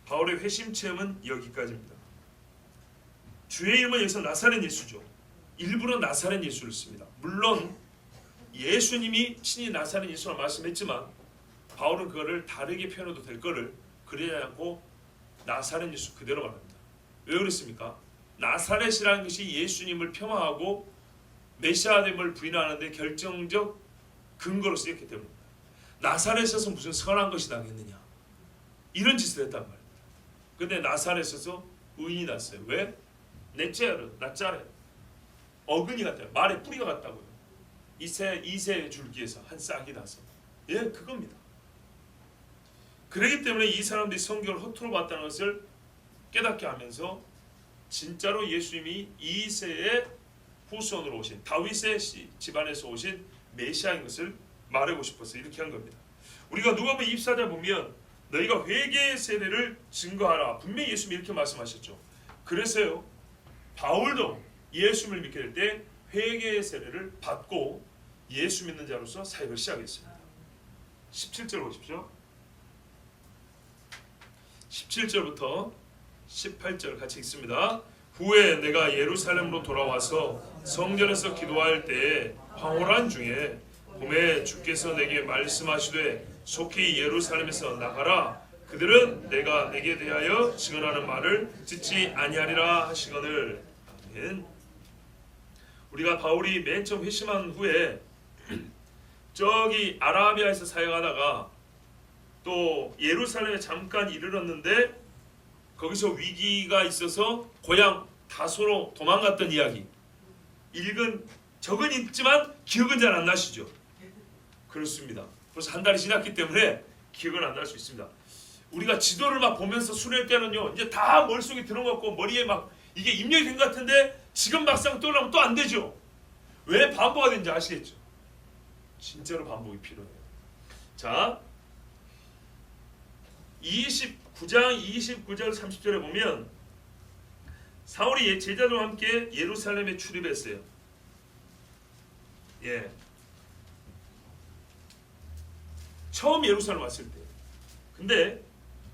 A: 바울의 회심 체험은 여기까지입니다. 주의 이름은 여기서 나사렛 예수죠. 일부러 나사렛 예수를 씁니다. 물론 예수님이 친히 나사렛 예수라 말씀했지만 바울은 그거를 다르게 표현해도 될 거를 그러지 않고 나사렛 예수 그대로 말합니다. 왜 그렇습니까? 나사렛이라는 것이 예수님을 폄하하고 메시아됨을 부인하는 데 결정적 근거로 쓰였기 때문입니다. 나사렛에서 무슨 선한 것이 나겠느냐 이런 짓을 했단 말입니다. 근데 나사렛에서 의인이 났어요. 왜? 나짜렛 어근이 같아요. 말에 뿌리가 같다고요. 이새 줄기에서 한 싹이 나서 그겁니다. 그렇기 때문에 이 사람들이 성경을 허투루 봤다는 것을 깨닫게 하면서 진짜로 예수님이 이새의 후손으로 오신 다윗의 집안에서 오신 메시아인 것을 말하고 싶어서 이렇게 한 겁니다. 우리가 누가복음 24장 보면 너희가 회개의 세례를 증거하라. 분명히 예수님이 이렇게 말씀하셨죠. 그래서요 바울도 예수를 믿게 될 때 회개의 세례를 받고 예수 믿는 자로서 사역을 시작했습니다. 17절 보십시오. 17절부터 18절 같이 읽습니다. 후에 내가 예루살렘으로 돌아와서 성전에서 기도할 때에 황홀한 중에 봄에 주께서 내게 말씀하시되 속히 예루살렘에서 나가라. 그들은 내가 내게 대하여 증언하는 말을 듣지 아니하리라 하시거늘. 아멘. 우리가 바울이 맨 처음 회심한 후에 저기 아라비아에서 사역하다가 또 예루살렘에 잠깐 이르렀는데 거기서 위기가 있어서 고향 다소로 도망갔던 이야기 적은 있지만 기억은 잘 안 나시죠? 그렇습니다. 벌써 한 달이 지났기 때문에 기억은 안 날 수 있습니다. 우리가 지도를 막 보면서 수련할 때는요 이제 다 머릿속에 들어갔고 머리에 막 이게 입력이 된 것 같은데 지금 막상 떠나면 또 안 되죠. 왜 반복이 되는지 아시겠죠? 진짜로 반복이 필요해요. 자 29장 29절 30절에 보면 사울이 제자들과 함께 예루살렘에 출입했어요. 처음 예루살렘 왔을 때. 근데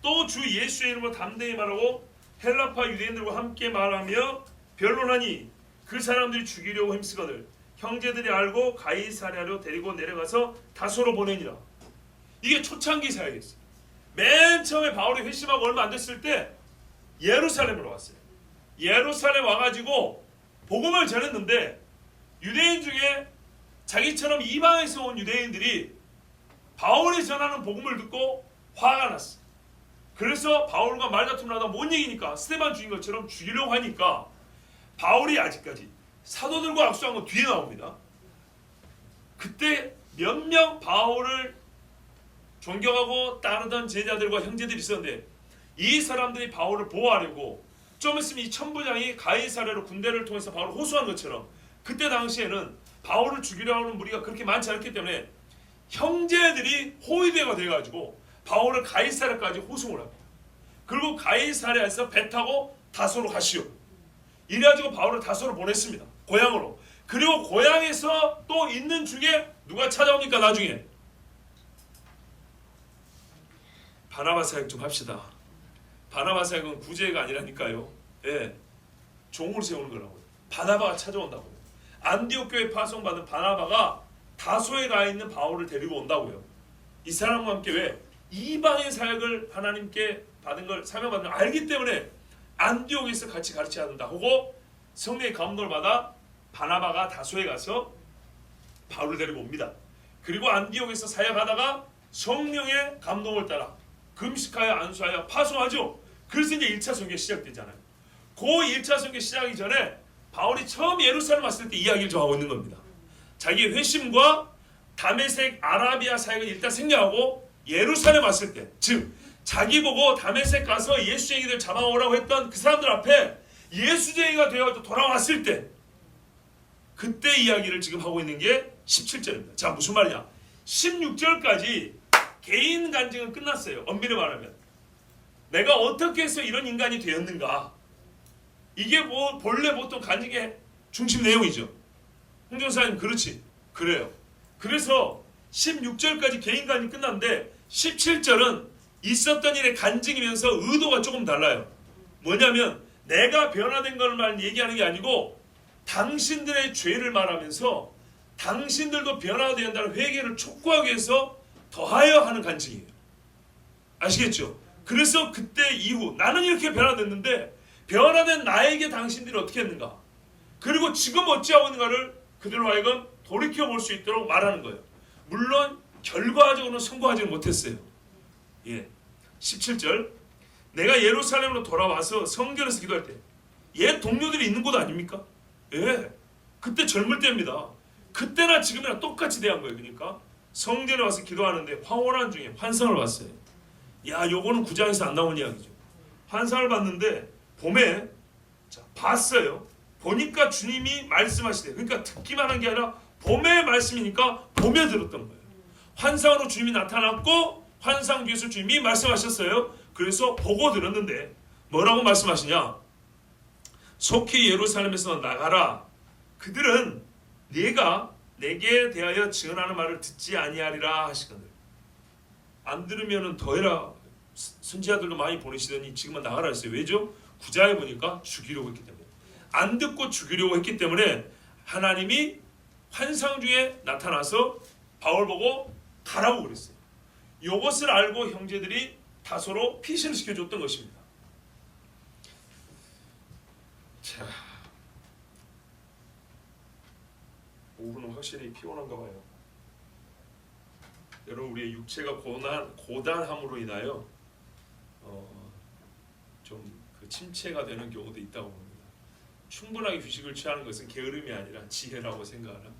A: 또 주 예수의 이름으로 담대히 말하고 헬라파 유대인들과 함께 말하며 변론하니 그 사람들이 죽이려고 힘쓰거늘 형제들이 알고 가이사랴로 데리고 내려가서 다소로 보내니라. 이게 초창기 사역이었어요. 맨 처음에 바울이 회심하고 얼마 안 됐을 때 예루살렘으로 왔어요. 예루살렘 와가지고 복음을 전했는데 유대인 중에 자기처럼 이방에서 온 유대인들이 바울이 전하는 복음을 듣고 화가 났어. 그래서 바울과 말다툼을 하다 못 이기니까 스데반 죽인 것처럼 죽이려고 하니까 바울이 아직까지 사도들과 악수한 건 뒤에 나옵니다. 그때 몇 명 바울을 존경하고 따르던 제자들과 형제들이 있었는데 이 사람들이 바울을 보호하려고 좀 있으면 이 천부장이 가이사랴로 군대를 통해서 바울을 호소한 것처럼 그때 당시에는 바울을 죽이려고 하는 무리가 그렇게 많지 않기 때문에 형제들이 호위대가 돼가지고 바울을 가이사랴까지 호송을 합니다. 그리고 가이사랴에서 배 타고 다소로 가시오. 이래가지고 바울을 다소로 보냈습니다. 고향으로. 그리고 고향에서 또 있는 중에 누가 찾아옵니까? 나중에 바나바 사역 좀 합시다. 바나바 사역은 구제가 아니라니까요. 종을 세우는 거라고요. 바나바가 찾아온다고요. 안디옥 교회 파송받은 바나바가 다소에 가 있는 바울을 데리고 온다고요. 이 사람과 함께 왜? 이방의 사역을 하나님께 받은 걸 사명받은 걸 알기 때문에 안디옥에서 같이 가르쳐야 한다 하고 성령의 감동을 받아 바나바가 다소에 가서 바울을 데리고 옵니다. 그리고 안디옥에서 사역하다가 성령의 감동을 따라 금식하여 안수하여 파송하죠. 그래서 이제 1차 선교 시작되잖아요. 그 1차 선교 시작하기 전에 바울이 처음 예루살렘 왔을 때 이야기를 좀 하고 있는 겁니다. 자기 회심과 다메섹 아라비아 사역을 일단 생략하고 예루살렘 왔을 때, 즉 자기 보고 다메섹 가서 예수쟁이들 잡아오라고 했던 그 사람들 앞에 예수쟁이가 되어서 돌아왔을 때, 그때 이야기를 지금 하고 있는 게 17절입니다. 자, 무슨 말이냐? 16절까지 개인 간증은 끝났어요. 엄밀히 말하면 내가 어떻게 해서 이런 인간이 되었는가, 이게 뭐 본래 보통 간증의 중심 내용이죠. 홍전사님 그렇지? 그래요. 그래서 16절까지 개인 간증이 끝났는데 17절은 있었던 일의 간증이면서 의도가 조금 달라요. 뭐냐면 내가 변화된 것만 얘기하는 게 아니고 당신들의 죄를 말하면서 당신들도 변화되어야 한다는 회개를 촉구하기 위해서 더하여 하는 간증이에요. 아시겠죠? 그래서 그때 이후 나는 이렇게 변화됐는데 변화된 나에게 당신들이 어떻게 했는가, 그리고 지금 어찌하고 있는가를 그들로 하여금 돌이켜볼 수 있도록 말하는 거예요. 물론 결과적으로는 성공하지는 못했어요. 예, 17절 내가 예루살렘으로 돌아와서 성전에서 기도할 때 옛 동료들이 있는 곳 아닙니까? 예, 그때 젊을 때입니다. 그때나 지금이나 똑같이 대한 거예요. 그러니까 성전에 와서 기도하는데 황홀한 중에 환상을 봤어요. 야, 요거는 9장에서 안 나온 이야기죠. 환상을 봤는데 봄에 봤어요. 보니까 주님이 말씀하시대. 그러니까 듣기만 한 게 아니라 봄의 말씀이니까 봄에 들었던 거예요. 환상으로 주님이 나타났고 환상 뒤에서 주님이 말씀하셨어요. 그래서 보고 들었는데 뭐라고 말씀하시냐? 속히 예루살렘에서 나가라. 그들은 네가 내게 대하여 증언하는 말을 듣지 아니하리라 하시거늘. 안 들으면은 더해라. 선지자들도 많이 보내시더니 지금은 나가라 했어요. 왜죠? 9장에 보니까 죽이려고 했기 때문에. 안 듣고 죽이려고 했기 때문에 하나님이 환상 중에 나타나서 바울 보고 가라고 그랬어요. 이것을 알고 형제들이 다소로 피신을 시켜줬던 것입니다. 자, 오후는 확실히 피곤한가 봐요. 여러분, 우리의 육체가 고단함으로 인하여 좀 그 침체가 되는 경우도 있다고 봅니다. 충분하게 휴식을 취하는 것은 게으름이 아니라 지혜라고 생각하는,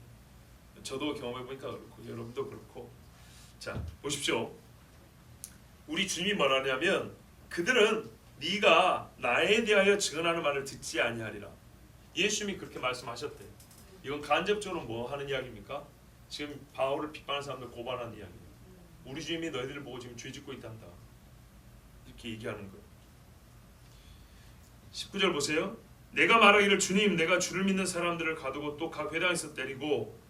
A: 저도 경험해보니까 그렇고 여러분도 그렇고. 자, 보십시오. 우리 주님이 뭐라냐면 그들은 네가 나에 대하여 증언하는 말을 듣지 아니하리라. 예수님이 그렇게 말씀하셨대. 이건 간접적으로 뭐 하는 이야기입니까? 지금 바울을 비판하는 사람들 고발하는 이야기예요. 우리 주님이 너희들을 보고 지금 죄짓고 있단다, 이렇게 얘기하는 거예요. 19절 보세요. 내가 말하기를 주님, 내가 주를 믿는 사람들을 가두고 또 각 회당에서 때리고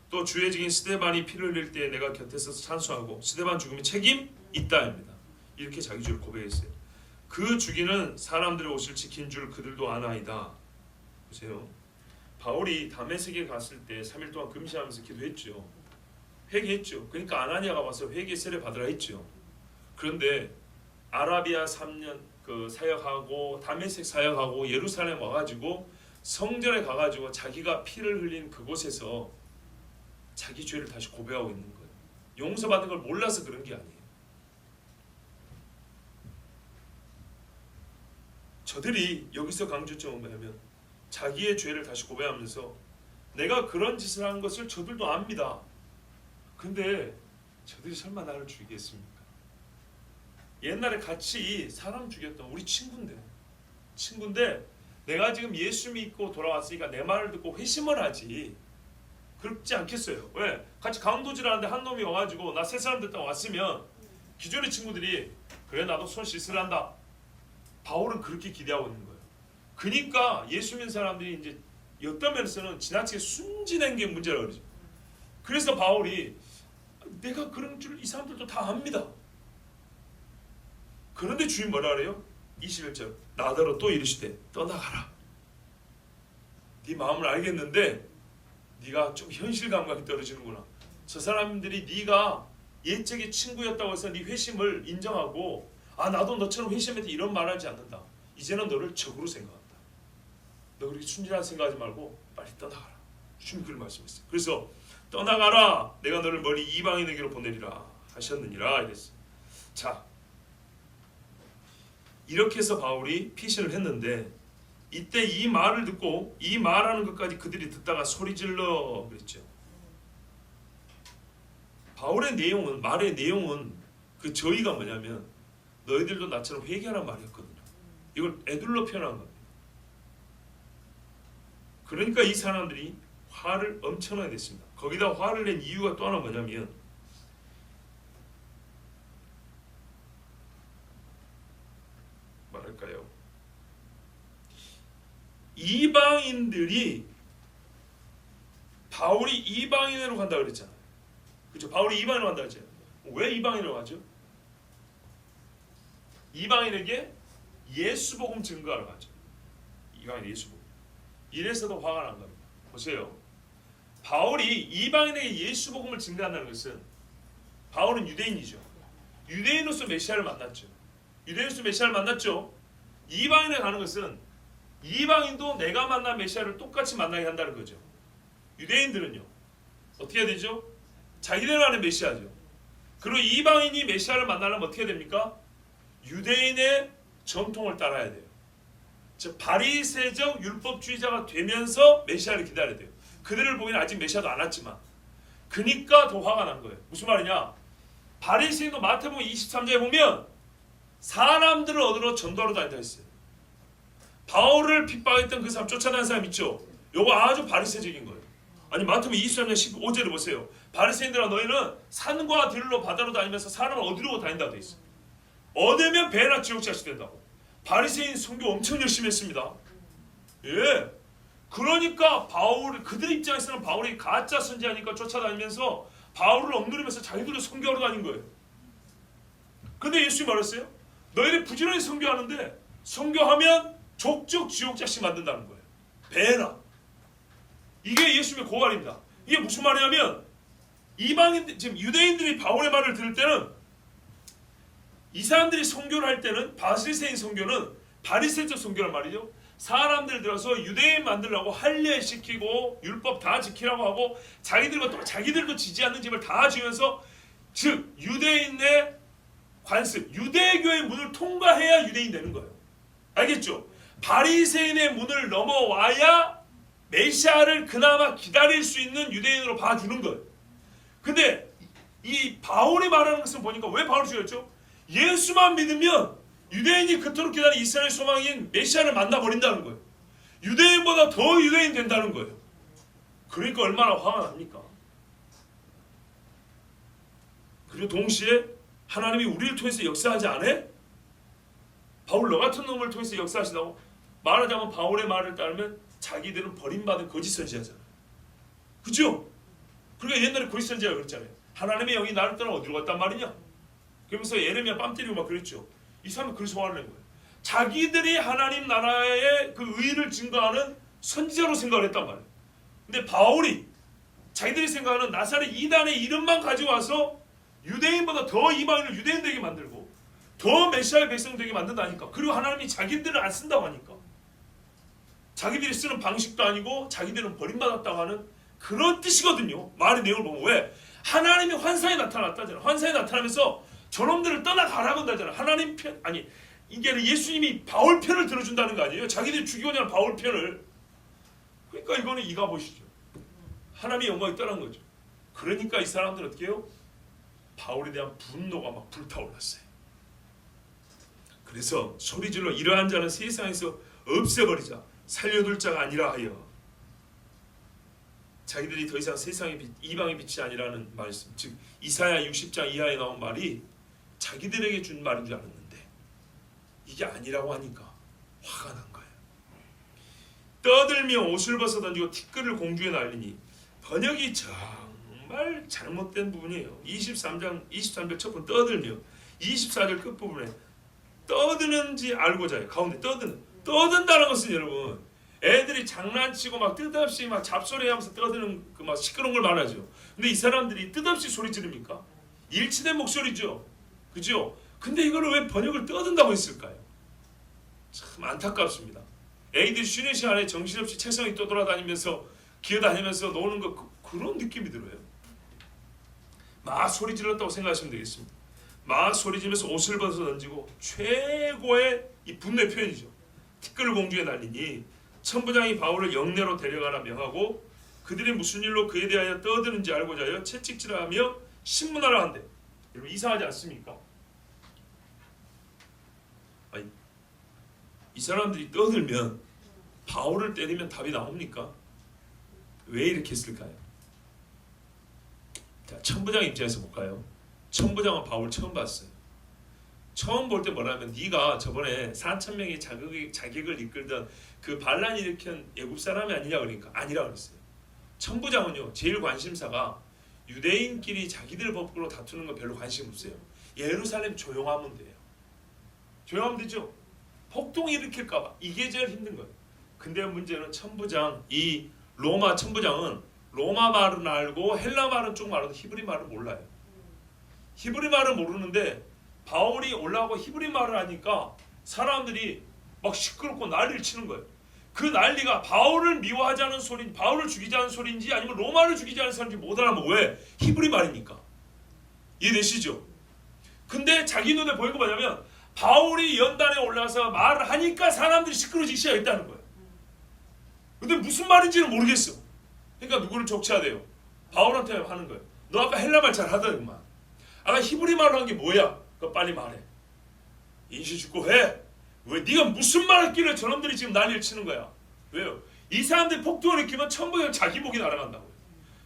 A: 또 주의 증인 스데반이 피를 흘릴 때 내가 곁에서 찬수하고 스데반 죽음에 책임 있다입니다. 이렇게 자기 죄를 고백했어요. 그 죽이는 사람들의 옷을 지킨 줄 그들도 아나이다. 보세요. 바울이 다메섹에 갔을 때 3일 동안 금식하면서 기도했죠. 회개했죠. 그러니까 아나니아가 와서 회개 세례 받으라 했죠. 그런데 아라비아 3년 그 사역하고 다메섹 사역하고 예루살렘 와가지고 성전에 가가지고 자기가 피를 흘린 그곳에서 자기 죄를 다시 고백하고 있는 거예요. 용서받는 걸 몰라서 그런 게 아니에요. 저들이 여기서 강조점은 뭐냐면 자기의 죄를 다시 고백하면서 내가 그런 짓을 한 것을 저들도 압니다. 근데 저들이 설마 나를 죽이겠습니까? 옛날에 같이 사람 죽였던 우리 친구인데 내가 지금 예수 믿고 돌아왔으니까 내 말을 듣고 회심을 하지, 그렇지 않겠어요? 왜? 같이 강도질하는데 한 놈이 와가지고 나 세 사람 됐다 왔으면 기존의 친구들이 그래 나도 손 씻으란다. 바울은 그렇게 기대하고 있는 거예요. 그러니까 예수 믿는 사람들이 이제 어떤 면에서는 지나치게 순진한 게 문제라고 그러죠. 그래서 바울이 내가 그런 줄 이 사람들도 다 압니다. 그런데 주님 뭐라 그래요? 21절 나더러 또 이르시되 떠나가라. 네 마음을 알겠는데 네가 좀 현실 감각이 떨어지는구나. 저 사람들이 네가 옛적의 친구였다고 해서 네 회심을 인정하고 아 나도 너처럼 회심했다 이런 말하지 않는다. 이제는 너를 적으로 생각한다. 너 그렇게 순진한 생각하지 말고 빨리 떠나가라. 주님이 그런 말씀했어요. 그래서 떠나가라. 내가 너를 멀리 이방인에게로 보내리라 하셨느니라 이랬어요. 자, 이렇게 해서 바울이 피신을 했는데 이때 이 말을 듣고 이 말하는 것까지 그들이 듣다가 소리질러 그랬죠. 바울의 내용은 말의 내용은 그 저희가 뭐냐면 너희들도 나처럼 회개하라는 말이었거든요. 이걸 에둘러 표현한 겁니다. 그러니까 이 사람들이 화를 엄청나게 냈습니다. 거기다 화를 낸 이유가 또 하나 뭐냐면 말할까요? 이방인들이 바울이 이방인으로 간다 그랬잖아요. 그렇죠? 바울이 이방인으로 간다 그랬잖아요. 왜 이방인으로 가죠? 이방인에게 예수 복음 증거하러 가죠. 이방인 예수 복음. 이래서도 화가 난 겁니다. 보세요. 바울이 이방인에게 예수 복음을 증거한다는 것은 바울은 유대인이죠. 유대인으로서 메시아를 만났죠. 유대인으로서 메시아를 만났죠. 이방인에 가는 것은 이방인도 내가 만난 메시아를 똑같이 만나게 한다는 거죠. 유대인들은요. 어떻게 해야 되죠? 자기대로 하는 메시아죠. 그리고 이방인이 메시아를 만나려면 어떻게 됩니까? 유대인의 전통을 따라야 돼요. 즉 바리새적 율법주의자가 되면서 메시아를 기다려야 돼요. 그들을 보기에는 아직 메시아도 안 왔지만 그러니까 더 화가 난 거예요. 무슨 말이냐? 바리새인도 마태복음 23장에 보면 사람들을 얻으러 전도하러 다닌다 했어요. 바울을 핍박했던 그 사람 쫓아다니는 사람 있죠? 요거 아주 바리새적인 거예요. 아니 마태복음 23장 15절을 보세요. 바리새인들아 너희는 산과 들로 바다로 다니면서 사람을 얻으려고 다닌다고 돼 있어요. 얻으면 배나 지옥자식 된다고. 바리새인 선교 엄청 열심히 했습니다. 예. 그러니까 바울 그들 입장에서는 바울이 가짜 선지자니까 쫓아다니면서 바울을 억누르면서 자기들을 선교하러 다닌 거예요. 근데 예수님이 말했어요. 너희들 부지런히 선교하는데 선교하면 족족 지옥자식 만든다는 거예요. 배나. 이게 예수님의 고발입니다. 이게 무슨 말이냐면 이방인들 지금 유대인들이 바울의 말을 들을 때는 이 사람들이 선교를 할 때는 바리새인 선교는 바리새적 선교란 말이죠. 사람들 들어서 유대인 만들려고 할례시키고 율법 다 지키라고 하고 자기들도 지지 않는 집을 다 지으면서 즉 유대인의 관습, 유대교의 문을 통과해야 유대인 되는 거예요. 알겠죠? 바리새인의 문을 넘어와야 메시아를 그나마 기다릴 수 있는 유대인으로 봐주는 거예요. 근데 이 바울이 말하는 것을 보니까 왜 바울을 죽였죠? 예수만 믿으면 유대인이 그토록 기다린 이스라엘 소망인 메시아를 만나버린다는 거예요. 유대인보다 더 유대인 된다는 거예요. 그러니까 얼마나 화가 납니까? 그리고 동시에 하나님이 우리를 통해서 역사하지 않아? 바울 너 같은 놈을 통해서 역사하신다고? 말하자면 바울의 말을 따르면 자기들은 버림받은 거짓 선지자잖아요. 그죠? 그러니까 옛날에 거짓 선지자가 그랬잖아요. 하나님의 영이 나를 떠나 어디로 갔단 말이냐? 그러면서 예레미야 뺨 때리고 막 그랬죠. 이 사람은 그래서 화를 낸 거예요. 자기들이 하나님 나라의 그 의를 증거하는 선지자로 생각을 했단 말이에요. 근데 바울이 자기들이 생각하는 나사렛 이단의 이름만 가지고 와서 유대인보다 더 이방인을 유대인 되게 만들고 더 메시아의 백성 되게 만든다니까. 그리고 하나님이 자기들을 안 쓴다고 하니까. 자기들이 쓰는 방식도 아니고 자기들은 버림받았다고 하는 그런 뜻이거든요. 말의 내용을 보면. 왜? 하나님이 환상에 나타났다잖아. 환상에 나타나면서 저놈들을 떠나가라고 한다잖아. 하나님 편 아니 이게 예수님이 바울 편을 들어준다는 거 아니에요? 자기들이 죽이고자 하는 바울 편을. 그러니까 이거는 이가 보시죠. 하나님의 영광이 떠난 거죠. 그러니까 이 사람들은 어떻게 해요? 바울에 대한 분노가 막 불타올랐어요. 그래서 소리질러 이러한 자는 세상에서 없애버리자. 살려둘 자가 아니라 하여. 자기들이 더 이상 세상의 빛, 이방의 빛이 아니라는 말씀. 즉 이사야 60장 이하에 나온 말이 자기들에게 준 말인 줄 알았는데 이게 아니라고 하니까 화가 난 거예요. 떠들며 옷을 벗어 던지고 티끌을 공중에 날리니 번역이 정말 잘못된 부분이에요. 23절 첫번 떠들며 24절 끝부분에 떠드는지 알고자 해요. 가운데 떠든다는 것은 여러분 애들이 장난치고 막 뜻없이 막 잡소리하면서 떠드는 그 막 시끄러운 걸 말하죠. 근데 이 사람들이 뜻없이 소리 지릅니까? 일치된 목소리죠. 그죠? 근데 이거를 왜 번역을 떠든다고 했을까요? 참 안타깝습니다. 애기들이 쉬는 시간에 정신없이 책상에 떠돌아다니면서 기어다니면서 노는 거 그런 느낌이 들어요. 막 소리 질렀다고 생각하시면 되겠습니다. 막 소리 지르면서 옷을 벗어 던지고 최고의 이 분노의 표현이죠. 티끌 공주에 날리니 천부장이 바울을 영내로 데려가라 명하고 그들이 무슨 일로 그에 대하여 떠드는지 알고자 하여 채찍질하며 신문하라 한대. 여러분 이상하지 않습니까? 아니, 이 사람들이 떠들면 바울을 때리면 답이 나옵니까? 왜 이렇게 했을까요? 자, 천부장 입장에서 볼까요? 천부장은 바울 처음 봤어요. 처음 볼 때 뭐라면 네가 저번에 4,000명의 자객을 이끌던 그 반란 일으킨 애굽 사람이 아니냐 그러니까 아니라 그랬어요. 천부장은요 제일 관심사가 유대인끼리 자기들 법으로 다투는 거 별로 관심 없어요. 예루살렘 조용하면 돼요. 조용하면 되죠. 폭동이 일으킬까봐 이게 제일 힘든 거예요. 근데 문제는 천부장, 이 로마 천부장은 로마 말은 알고 헬라 말은 조금 알아도 히브리 말은 몰라요. 히브리 말은 모르는데 바울이 올라오고 히브리 말을 하니까 사람들이 막 시끄럽고 난리를 치는 거예요. 그 난리가 바울을 미워하자는 소리인지 바울을 죽이자는 소리인지 아니면 로마를 죽이자는 소리인지 못 알아보고 왜? 히브리 말이니까. 이해되시죠? 근데 자기 눈에 보이는 거 뭐냐면 바울이 연단에 올라서 말을 하니까 사람들이 시끄러지기 시작했다는 거예요. 근데 무슨 말인지는 모르겠어. 그러니까 누구를 족쳐야 돼요? 바울한테 하는 거예요. 너 아까 헬라 말 잘 하더구만. 아까 히브리 말로 한 게 뭐야? 그거 빨리 말해. 인시 죽고 해. 왜 네가 무슨 말을 끼래 저놈들이 지금 난리를 치는 거야? 왜요? 이 사람들이 폭동을 일으키면 천부장 자기 목이 날아간다고요.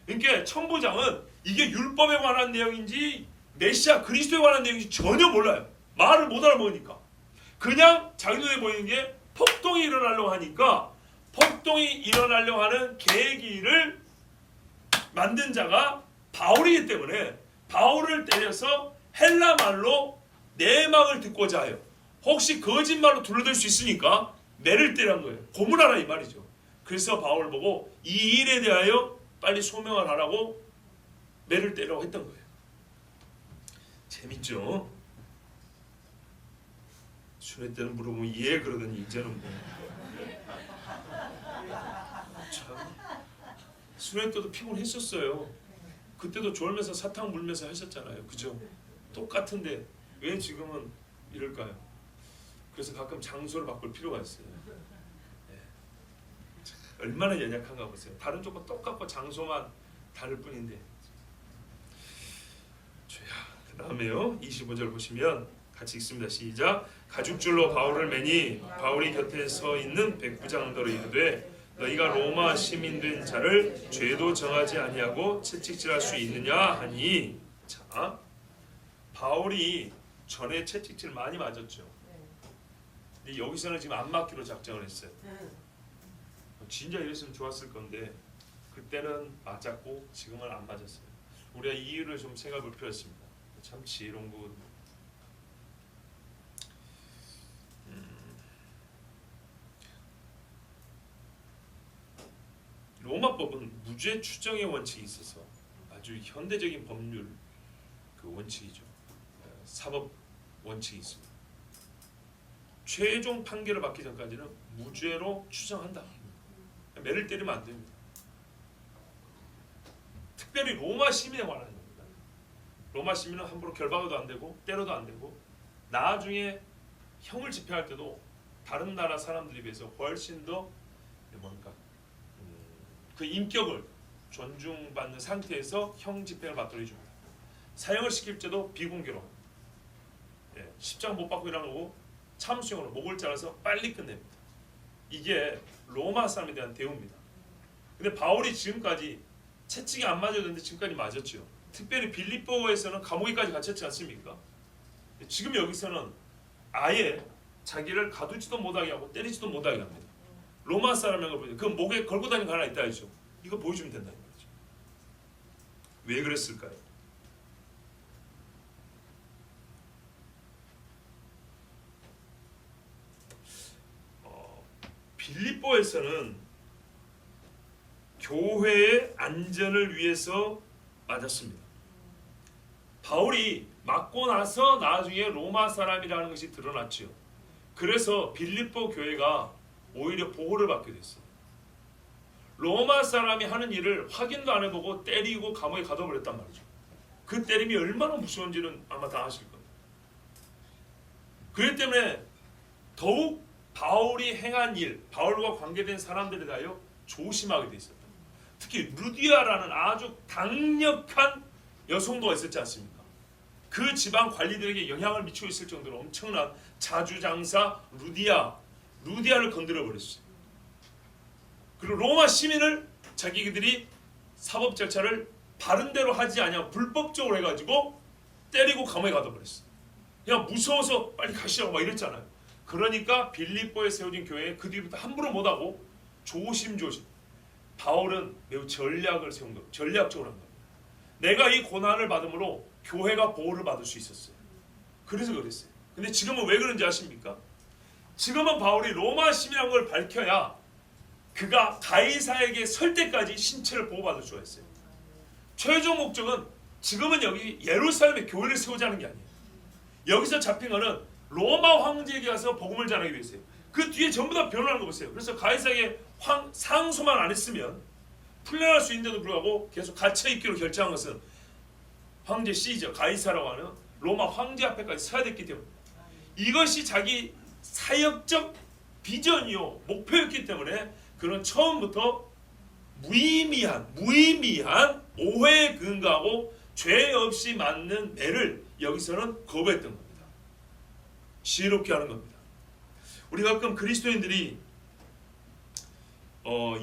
A: 그러니까 천부장은 이게 율법에 관한 내용인지 메시아 그리스도에 관한 내용인지 전혀 몰라요. 말을 못 알아먹으니까. 그냥 자기 눈에 보이는 게 폭동이 일어나려고 하니까 폭동이 일어나려고 하는 계기를 만든 자가 바울이기 때문에 바울을 때려서 헬라 말로 내막을 듣고자 해요. 혹시 거짓말로 둘러댈 수 있으니까 매를 때란 거예요. 고문하라 이 말이죠. 그래서 바울을 보고 이 일에 대하여 빨리 소명을 하라고 매를 때라고 했던 거예요. 재밌죠? 순회 때는 물어보면 예 그러더니 이제는 뭐 참 순회 때도 피곤했었어요. 그때도 졸면서 사탕 물면서 하셨잖아요. 그죠? 똑같은데 왜 지금은 이럴까요? 그래서 가끔 장소를 바꿀 필요가 있어요. 네. 얼마나 연약한가 보세요. 다른 쪽과 똑같고 장소만 다를 뿐인데. 그 다음에요. 25절 보시면 같이 읽습니다. 시작. 가죽줄로 바울을 매니 바울이 곁에 서 있는 백부장더러 이르되 너희가 로마 시민 된 자를 죄도 정하지 아니하고 채찍질할 수 있느냐 하니. 자, 바울이 전에 채찍질 많이 맞았죠. 근데 여기서는 지금 안 맞기로 작정을 했어요. 진짜 이랬으면 좋았을 건데 그때는 맞았고 지금은 안 맞았어요. 우리가 이유를 좀 생각해 볼 필요가 있습니다. 참 지혜로운 분. 로마법은 무죄 추정의 원칙이 있어서 아주 현대적인 법률 그 원칙이죠. 사법 원칙이 있습니다. 최종 판결을 받기 전까지는 무죄로 추정한다. 매를 때리면 안 됩니다. 특별히 로마 시민에 관한 겁니다. 로마 시민은 함부로 결박도 안 되고 때려도 안 되고 나중에 형을 집행할 때도 다른 나라 사람들에 비해서 훨씬 더 뭔가 그 인격을 존중받는 상태에서 형 집행을 받도록 해줍니다. 사형을 시킬 때도 비공개로 십장 못 받고 일어나고 참수형으로 목을 잘라서 빨리 끝냅니다. 이게 로마 사람에 대한 대우입니다. 근데 바울이 지금까지 채찍이 안 맞아야 되는데 지금까지 맞았죠. 특별히 빌립보에서는 감옥에까지 갇혔지 않습니까? 지금 여기서는 아예 자기를 가두지도 못하게 하고 때리지도 못하게 합니다. 로마 사람인 걸 보죠. 그 목에 걸고 다니는 거 하나 있다 했죠. 이거 보여주면 된다는 거죠. 왜 그랬을까요? 빌립보에서는 교회의 안전을 위해서 맞았습니다. 바울이 맞고 나서 나중에 로마 사람이라는 것이 드러났죠. 그래서 빌립보 교회가 오히려 보호를 받게 됐어요. 로마 사람이 하는 일을 확인도 안 해보고 때리고 감옥에 가둬버렸단 말이죠. 그 때림이 얼마나 무서운지는 아마 다 아실 겁니다. 그렇기 때문에 더욱 바울이 행한 일, 바울과 관계된 사람들에 대하여 조심하게 돼 있었다. 특히 루디아라는 아주 강력한 여성도가 있었지 않습니까? 그 지방 관리들에게 영향을 미치고 있을 정도로 엄청난 자주장사 루디아를 건드려 버렸어요. 그리고 로마 시민을 자기들이 사법 절차를 바른 대로 하지 않냐 불법적으로 해가지고 때리고 감옥에 가둬버렸어요. 그냥 무서워서 빨리 가시라고 막 이랬잖아요. 그러니까 빌립보에 세워진 교회에 그 뒤부터 함부로 못하고 조심조심. 바울은 매우 전략을 세운 겁니다. 전략적으로 한 겁니다. 내가 이 고난을 받음으로 교회가 보호를 받을 수 있었어요. 그래서 그랬어요. 근데 지금은 왜 그런지 아십니까? 지금은 바울이 로마 시민이라는 걸 밝혀야 그가 가이사에게 설 때까지 신체를 보호받을 수가 있어요. 최종 목적은 지금은 여기 예루살렘에 교회를 세우자는 게 아니에요. 여기서 잡힌 거는 로마 황제에게 가서 복음을 전하기 위해서요. 그 뒤에 전부 다 변호하는 거 보세요. 그래서 가이사에게 상소만 안 했으면 풀려날 수 있는데도 불구하고 계속 갇혀있기로 결정한 것은 황제 시저 가이사라고 하는 로마 황제 앞에까지 서야 됐기 때문에 이것이 자기 사역적 비전이요 목표였기 때문에 그는 처음부터 무의미한 오해에 근거하고 죄 없이 맞는 매를 여기서는 거부했던 겁니다. 지혜롭게 하는 겁니다. 우리 가끔 그리스도인들이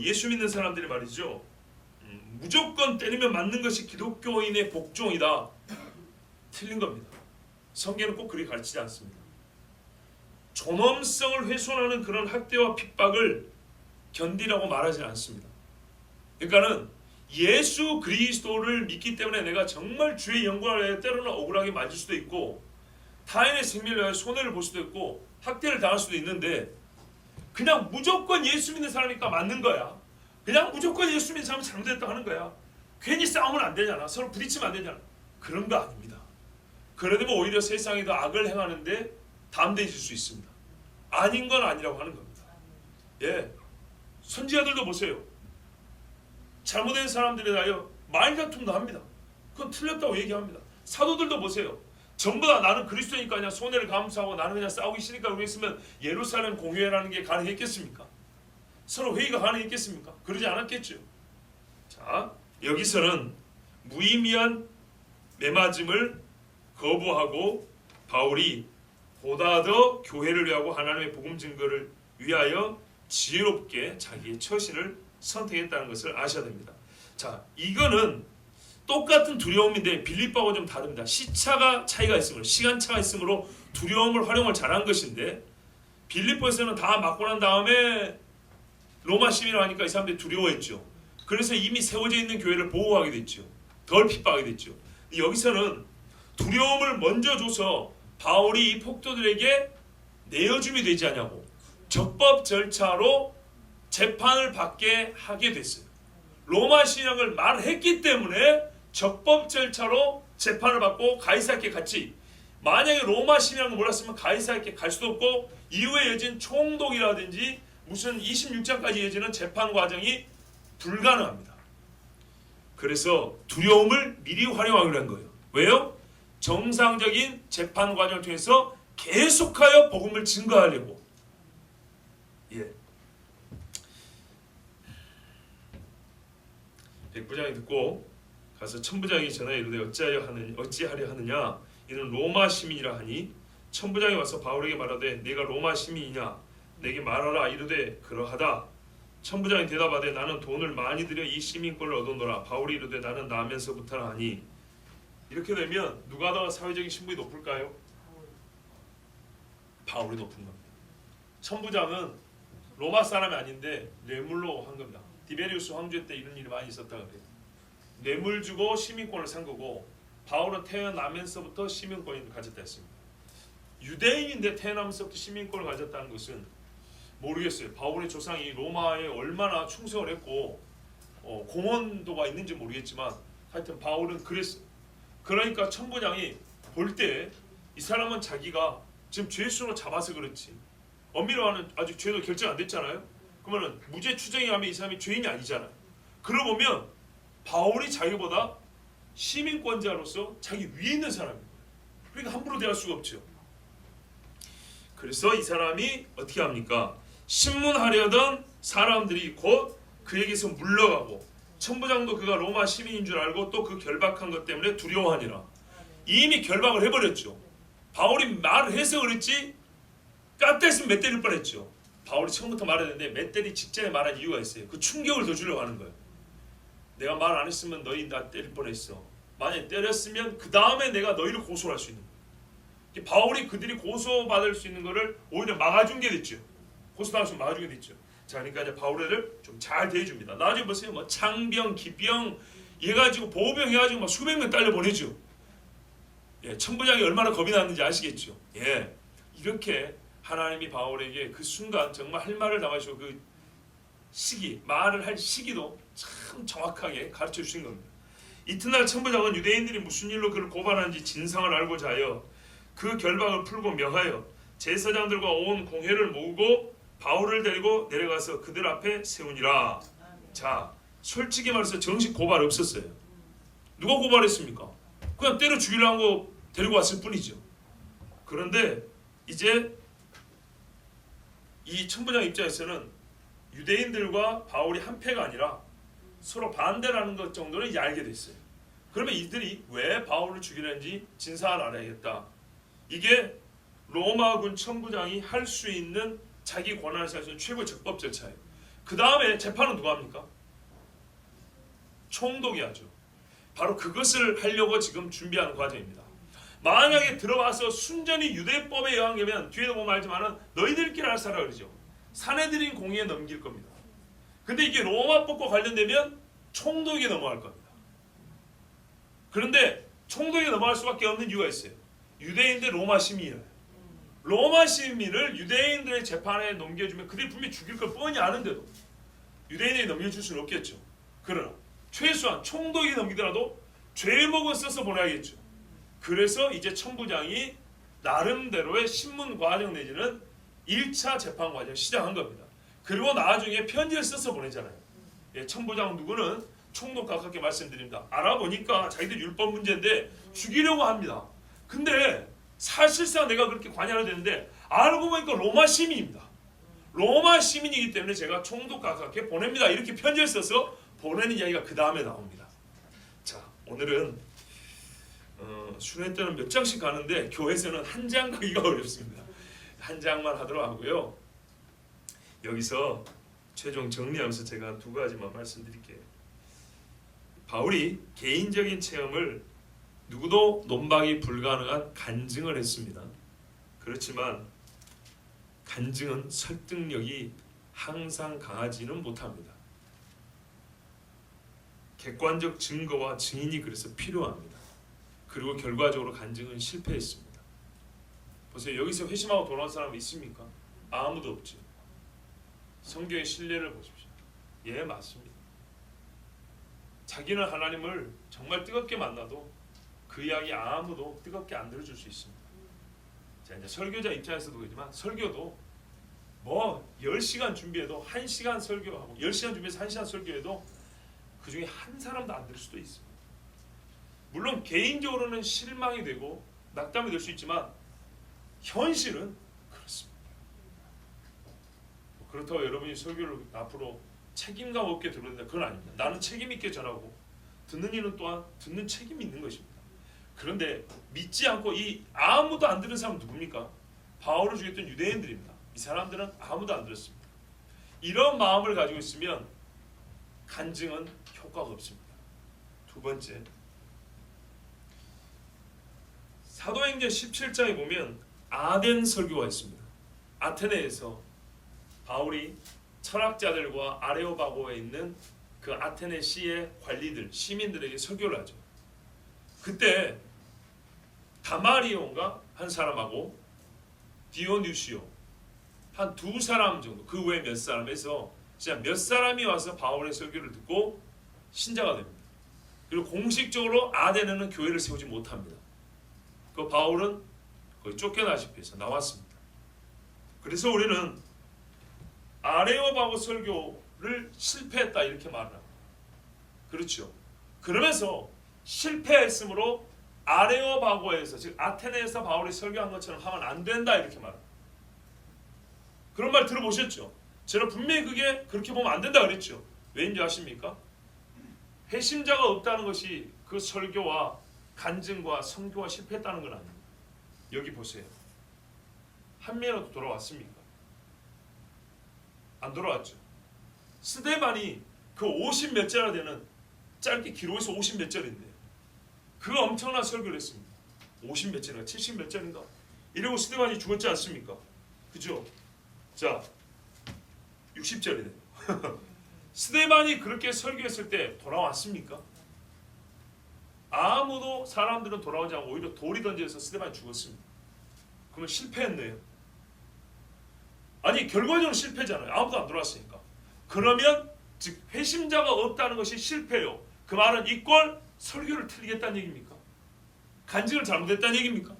A: 예수 믿는 사람들이 말이죠. 무조건 때리면 맞는 것이 기독교인의 복종이다. 틀린 겁니다. 성경은 꼭 그리 가르치지 않습니다. 존엄성을 훼손하는 그런 학대와 핍박을 견디라고 말하지 않습니다. 그러니까는 예수 그리스도를 믿기 때문에 내가 정말 주의 영광을 위해 때로는 억울하게 맞을 수도 있고 타인의 생명을 위해 손해를 볼 수도 있고 학대를 당할 수도 있는데 그냥 무조건 예수 믿는 사람이니까 맞는 거야. 그냥 무조건 예수 믿는 사람은 잘못했다 하는 거야. 괜히 싸우면 안 되잖아. 서로 부딪히면 안 되잖아. 그런 거 아닙니다. 그러면 오히려 세상에 더 악을 행하는데 담대해질 수 있습니다. 아닌 건 아니라고 하는 겁니다. 예, 선지자들도 보세요. 잘못된 사람들에 대하여 말다툼도 합니다. 그건 틀렸다고 얘기합니다. 사도들도 보세요. 전부 다 나는 그리스도니까 그냥 손해를 감수하고 나는 그냥 싸우기 싫으니까 그랬으면 예루살렘 공회라는 게 가능했겠습니까? 서로 회의가 가능했겠습니까? 그러지 않았겠죠. 자, 여기서는 무의미한 매맞음을 거부하고 바울이 보다 더 교회를 위하고 하나님의 복음 증거를 위하여 지혜롭게 자기의 처신을 선택했다는 것을 아셔야 됩니다. 자, 이거는 똑같은 두려움인데 빌립보하고 좀 다릅니다. 시차가 차이가 있으므로 시간차가 있으므로 두려움을 활용을 잘한 것인데 빌립보에서는 다 맞고 난 다음에 로마 시민을 하니까 이 사람들이 두려워했죠. 그래서 이미 세워져 있는 교회를 보호하게 됐죠. 덜 핍박하게 됐죠. 여기서는 두려움을 먼저 줘서 바울이 이 폭도들에게 내어줌이 되지 않냐고 적법 절차로 재판을 받게 하게 됐어요. 로마 신앙을 말했기 때문에 적법 절차로 재판을 받고 가이사에게 갔지. 만약에 로마 신앙을 몰랐으면 가이사에게 갈 수도 없고 이후에 이어진 총독이라든지 무슨 26장까지 이어지는 재판 과정이 불가능합니다. 그래서 두려움을 미리 활용하기로 한 거예요. 왜요? 정상적인 재판 과정을 통해서 계속하여 복음을 증거하려고. 예. 백부장이 듣고 가서 천부장이 전하여 이르되 어찌하려 하느냐 이는 로마 시민이라 하니 천부장이 와서 바울에게 말하되 네가 로마 시민이냐 내게 말하라 이르되 그러하다. 천부장이 대답하되 나는 돈을 많이 들여 이 시민권을 얻었노라. 바울이 이르되 나는 나면서부터라 하니. 이렇게 되면 누가 더 사회적인 신분이 높을까요? 바울이 높은 겁니다. 천부장은 로마 사람이 아닌데 뇌물로 한 겁니다. 디베리우스 황제 때 이런 일이 많이 있었다 그래요. 뇌물 주고 시민권을 산 거고 바울은 태어나면서부터 시민권을 가졌다 했습니다. 유대인인데 태어나면서부터 시민권을 가졌다는 것은 모르겠어요. 바울의 조상이 로마에 얼마나 충성을 했고 공헌도가 있는지 모르겠지만 하여튼 바울은 그랬어요. 그러니까 천부장이 볼 때 이 사람은 자기가 지금 죄수로 잡아서 그렇지 엄밀히 하는 아직 죄도 결정 안 됐잖아요. 그러면 무죄 추정이 하면 이 사람이 죄인이 아니잖아요. 그러고 보면 바울이 자기보다 시민권자로서 자기 위에 있는 사람이에요. 그러니까 함부로 대할 수가 없죠. 그래서 이 사람이 어떻게 합니까? 신문하려던 사람들이 곧 그에게서 물러가고 천부장도 그가 로마 시민인 줄 알고 또 그 결박한 것 때문에 두려워하니라. 이미 결박을 해버렸죠. 바울이 말을 해서 그랬지 깠댔으면 몇 때릴 뻔했죠. 바울이 처음부터 말했는데 몇 때리 직전에 말한 이유가 있어요. 그 충격을 더 주려고 하는 거예요. 내가 말 안 했으면 너희 나 때릴 뻔했어. 만약에 때렸으면 그 다음에 내가 너희를 고소할 수 있는 거예요. 바울이 그들이 고소받을 수 있는 거를 오히려 막아준 게 됐죠. 고소당할 수 막아준 게 됐죠. 자, 그러니까 이제 바울을 좀 잘 대해줍니다. 나중에 보세요. 뭐 창병, 기병 해가지고 보호병 해가지고 막 수백 명 딸려 보내죠. 예, 천부장이 얼마나 겁이 났는지 아시겠죠. 예, 이렇게 하나님이 바울에게 그 순간 정말 할 말을 당하시고 그 시기, 말을 할 시기도 참 정확하게 가르쳐 주신 겁니다. 이튿날 천부장은 유대인들이 무슨 일로 그를 고발하는지 진상을 알고자 하여 그 결박을 풀고 명하여 제사장들과 온 공회를 모으고 바울을 데리고 내려가서 그들 앞에 세우니라. 자, 솔직히 말해서 정식 고발 없었어요. 누가 고발했습니까? 그냥 때려 죽이려고 데리고 왔을 뿐이죠. 그런데 이제 이 천부장 입장에서는 유대인들과 바울이 한패가 아니라 서로 반대라는 것 정도는 이제 알게 됐어요. 그러면 이들이 왜 바울을 죽이는지 진상을 알아야겠다. 이게 로마군 천부장이 할 수 있는 자기 권한을 사용하는 최고의 적법 절차예요. 그 다음에 재판은 누가 합니까? 총독이 하죠. 바로 그것을 하려고 지금 준비하는 과정입니다. 만약에 들어와서 순전히 유대법에 의하면 뒤에도 보면 알지만 너희들끼리 알아서 하라 그러죠. 사내들인 공의에 넘길 겁니다. 근데 이게 로마법과 관련되면 총독에게 넘어갈 겁니다. 그런데 총독에게 넘어갈 수밖에 없는 이유가 있어요. 유대인들 로마 시민이에요. 로마 시민을 유대인들의 재판에 넘겨주면 그들이 분명히 죽일 걸 뻔히 아는데도 유대인에게 넘겨줄 수는 없겠죠. 그러나 최소한 총독에게 넘기더라도 죄목은 써서 보내야겠죠. 그래서 이제 천부장이 나름대로의 신문 과정 내지는 1차 재판 과정을 시작한 겁니다. 그리고 나중에 편지를 써서 보내잖아요. 예, 천부장 누구는 총독 가깝게 말씀드립니다. 알아보니까 자기들 율법 문제인데 죽이려고 합니다. 근데 사실상 내가 그렇게 관여를 되는데 알고 보니까 로마 시민입니다. 로마 시민이기 때문에 제가 총독 가깝게 보냅니다. 이렇게 편지를 써서 보내는 이야기가 그 다음에 나옵니다. 자, 오늘은 수련 때는 몇 장씩 가는데 교회에서는 한 장 가기가 어렵습니다. 한 장만 하도록 하고요. 여기서 최종 정리하면서 제가 두 가지만 말씀드릴게요. 바울이 개인적인 체험을 누구도 논박이 불가능한 간증을 했습니다. 그렇지만 간증은 설득력이 항상 강하지는 못합니다. 객관적 증거와 증인이 그래서 필요합니다. 그리고 결과적으로 간증은 실패했습니다. 보세요. 여기서 회심하고 돌아온 사람이 있습니까? 아무도 없죠. 성경의 신뢰를 보십시오. 예, 맞습니다. 자기는 하나님을 정말 뜨겁게 만나도 그 이야기 아무도 뜨겁게 안 들어줄 수 있습니다. 자, 이제 설교자 입장에서도 그렇지만 설교도 뭐 10시간 준비해도 1시간 설교하고 10시간 준비해서 1시간 설교해도 그 중에 한 사람도 안 들을 수도 있습니다. 물론 개인적으로는 실망이 되고 낙담이 될 수 있지만 현실은 그렇습니다. 그렇다고 여러분이 설교를 앞으로 책임감 없게 들어야 된다, 그건 아닙니다. 나는 책임 있게 전하고 듣는 이는 또한 듣는 책임이 있는 것입니다. 그런데 믿지 않고 이 아무도 안 들은 사람은 누굽니까? 바울을 죽였던 유대인들입니다. 이 사람들은 아무도 안 들었습니다. 이런 마음을 가지고 있으면 간증은 효과가 없습니다. 두 번째, 사도행전 17장에 보면 아덴 설교가 있습니다. 아테네에서 바울이 철학자들과 아레오바고에 있는 그 아테네 시의 관리들, 시민들에게 설교를 하죠. 그때 다마리온가 한 사람하고 디오뉴시오 한 두 사람 정도, 그 외에 몇 사람에서 진짜 몇 사람이 와서 바울의 설교를 듣고 신자가 됩니다. 그리고 공식적으로 아덴에는 교회를 세우지 못합니다. 그 바울은 거의 쫓겨나시피 해서 나왔습니다. 그래서 우리는 아레오바고 설교를 실패했다 이렇게 말합니다. 그렇죠. 그러면서 실패했으므로 아레오바고에서 즉 아테네에서 바울이 설교한 것처럼 하면 안 된다 이렇게 말합니다. 그런 말 들어보셨죠? 저는 분명히 그게 그렇게 보면 안 된다 그랬죠. 왜인지 아십니까? 회심자가 없다는 것이 그 설교와 간증과 선교와 실패했다는 건 아닙니다. 여기 보세요. 한 명이라도 돌아왔습니까? 안 돌아왔죠. 스데반이 그 50 몇 절이나 되는 짧게 기록해서 50 몇 절인데 그 엄청난 설교를 했습니다. 50 몇 절인가 70 몇 절인가 이러고 스데반이 죽었지 않습니까? 그죠? 자 60절이네요. 스데반이 그렇게 설교했을 때 돌아왔습니까? 아무도 사람들은 돌아오지 않고 오히려 돌이 던져서 스데반이 죽었습니다. 그러면 실패했네요. 아니 결과적으로 실패잖아요. 아무도 안 돌아왔으니까. 그러면 즉 회심자가 없다는 것이 실패요. 그 말은 이꼴 설교를 틀리겠다는 얘기입니까? 간증을 잘못했다는 얘기입니까?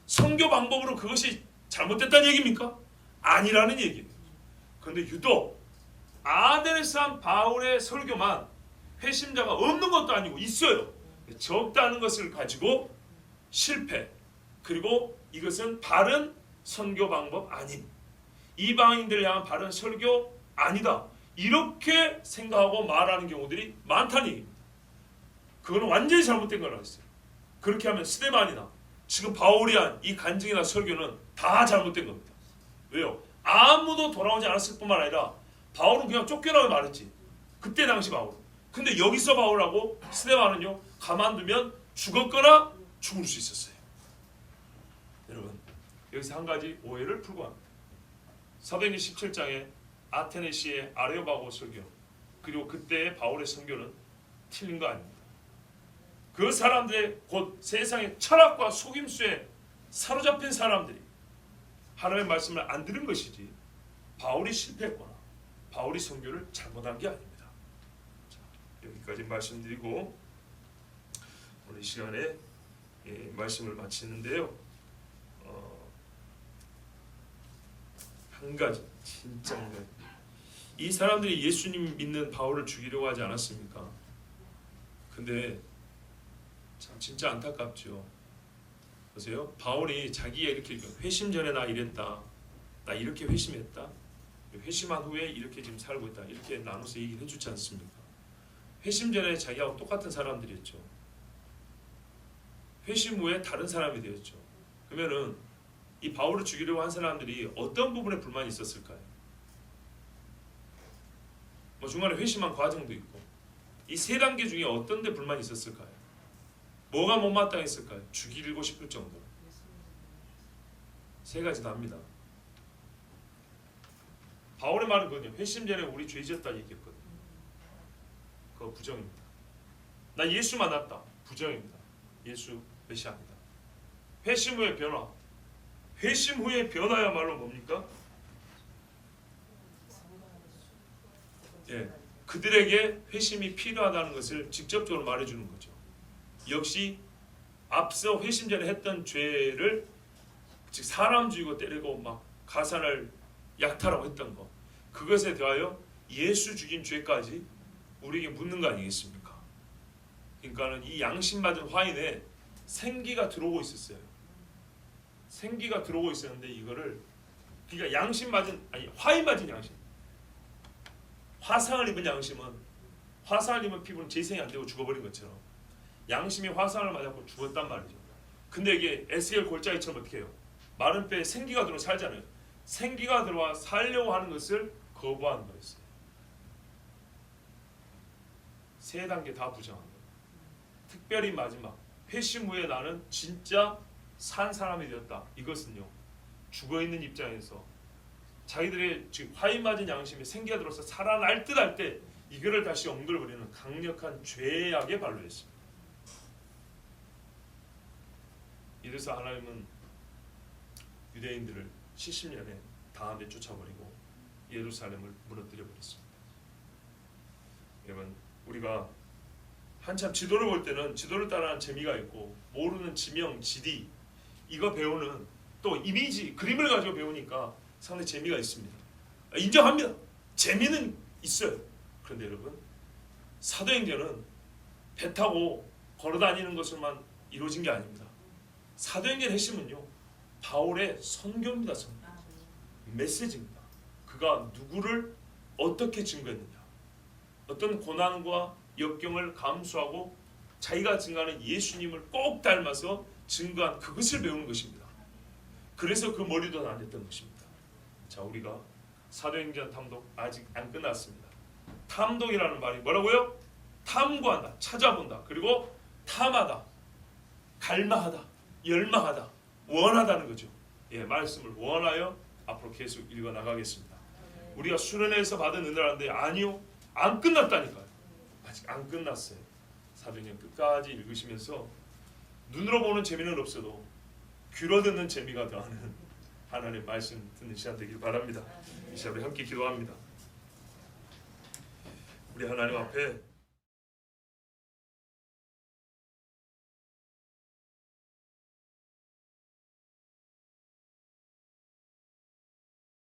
A: 선교 방법으로 그것이 잘못됐다는 얘기입니까? 아니라는 얘기예요. 그런데 유독 아덴에서 한 바울의 설교만 회심자가 없는 것도 아니고 있어요. 적다는 것을 가지고 실패, 그리고 이것은 바른 선교 방법 아님, 이방인들을 향한 바른 설교 아니다 이렇게 생각하고 말하는 경우들이 많다는 얘기입니다. 그거는 완전히 잘못된 거라고 했어요. 그렇게 하면 스데반이나 지금 바울이 한 이 간증이나 설교는 다 잘못된 겁니다. 왜요? 아무도 돌아오지 않았을 뿐만 아니라 바울은 그냥 쫓겨나고 말했지. 그때 당시 바울. 근데 여기서 바울하고 스데반은요 가만두면 죽었거나 죽을 수 있었어요. 여러분 여기서 한 가지 오해를 풀고 합니다. 사도행전 17장에 아테네시의 아레오바고 설교 그리고 그때의 바울의 선교는 틀린 거 아닙니다. 그 사람들의 곧 세상의 철학과 속임수에 사로잡힌 사람들이 하나님의 말씀을 안 들은 것이지 바울이 실패했거나 바울이 선교를 잘못한 게 아닙니다. 자, 여기까지 말씀드리고 오늘 이 시간에 말씀을 마치는데요. 한 가지 진짜 한 가지. 이 사람들이 예수님 믿는 바울을 죽이려고 하지 않았습니까? 근데 참 진짜 안타깝죠. 보세요. 바울이 자기가 이렇게 회심 전에 나 이랬다. 나 이렇게 회심했다. 회심한 후에 이렇게 지금 살고 있다. 이렇게 나눠서 얘기를 해주지 않습니까? 회심 전에 자기하고 똑같은 사람들이었죠. 회심 후에 다른 사람이 되었죠. 그러면은 이 바울을 죽이려고 한 사람들이 어떤 부분에 불만이 있었을까요? 뭐 중간에 회심한 과정도 있고 이 세 단계 중에 어떤 데 불만이 있었을까요? 뭐가 못마땅했을까요? 죽이고 싶을 정도로 세 가지 답니다. 바울의 말은 그거든요. 회심 전에 우리 죄 지었다 얘기했거든요. 그거 부정입니다. 나 예수 만났다. 부정입니다. 예수 메시아입니다. 회심 후의 변화. 회심 후의 변화야말로 뭡니까? 예, 그들에게 회심이 필요하다는 것을 직접적으로 말해주는 거죠. 역시 앞서 회심 전에 했던 죄를 즉 사람 죽이고 때리고 막 가산을 약탈하고 했던 것 그것에 대하여 예수 죽인 죄까지 우리에게 묻는 거 아니겠습니까? 그러니까는 이 양심 받은 화인에 생기가 들어오고 있었어요. 생기가 들어오고 있었는데 이거를 그러니까 양심 맞은 아니 화인 맞은 양심 화상을 입은 양심은 화상을 입은 피부는 재생이 안 되고 죽어버린 것처럼 양심이 화상을 맞았고 죽었단 말이죠. 근데 이게 에스겔 골짜기처럼 어떻게 해요? 마른 뼈에 생기가 들어와 살잖아요. 생기가 들어와 살려고 하는 것을 거부하는 거였어요. 세 단계 다 부정한 거예요. 특별히 마지막 회심 후에 나는 진짜 산 사람이 되었다. 이것은요 죽어있는 입장에서 자기들의 지금 화인 맞은 양심에 생기가 들어서 살아날 듯 할 때 이거를 다시 엉글거리는 강력한 죄악의 발로였습니다. 이래서 하나님은 유대인들을 70년에 다음에 쫓아버리고 예루살렘을 무너뜨려 버렸습니다. 여러분 우리가 한참 지도를 볼 때는 지도를 따라하는 재미가 있고 모르는 지명, 지리 이거 배우는 또 이미지, 그림을 가지고 배우니까 상당히 재미가 있습니다. 인정합니다. 재미는 있어요. 그런데 여러분, 사도행전은 배 타고 걸어다니는 것으로만 이루어진 게 아닙니다. 사도행전 핵심은요, 바울의 선교입니다. 선교. 메시지입니다. 그가 누구를 어떻게 증거했느냐, 어떤 고난과 역경을 감수하고 자기가 증거하는 예수님을 꼭 닮아서 증거한 그것을 배우는 것입니다. 그래서 그 머리도 안 했던 것입니다. 자, 우리가 사도행전 탐독 아직 안 끝났습니다. 탐독이라는 말이 뭐라고요? 탐구한다, 찾아본다, 그리고 탐하다, 갈망하다, 열망하다, 원하다는 거죠. 예, 말씀을 원하여 앞으로 계속 읽어 나가겠습니다. 우리가 수련회에서 받은 은혜라는데 아니요, 안 끝났다니까요. 아직 안 끝났어요. 사도행전 끝까지 읽으시면서 눈으로 보는 재미는 없어도 귀로 듣는 재미가 더하는 하나님의 말씀 듣는 시간 되길 바랍니다. 이 시간에 함께 기도합니다. 우리 하나님 앞에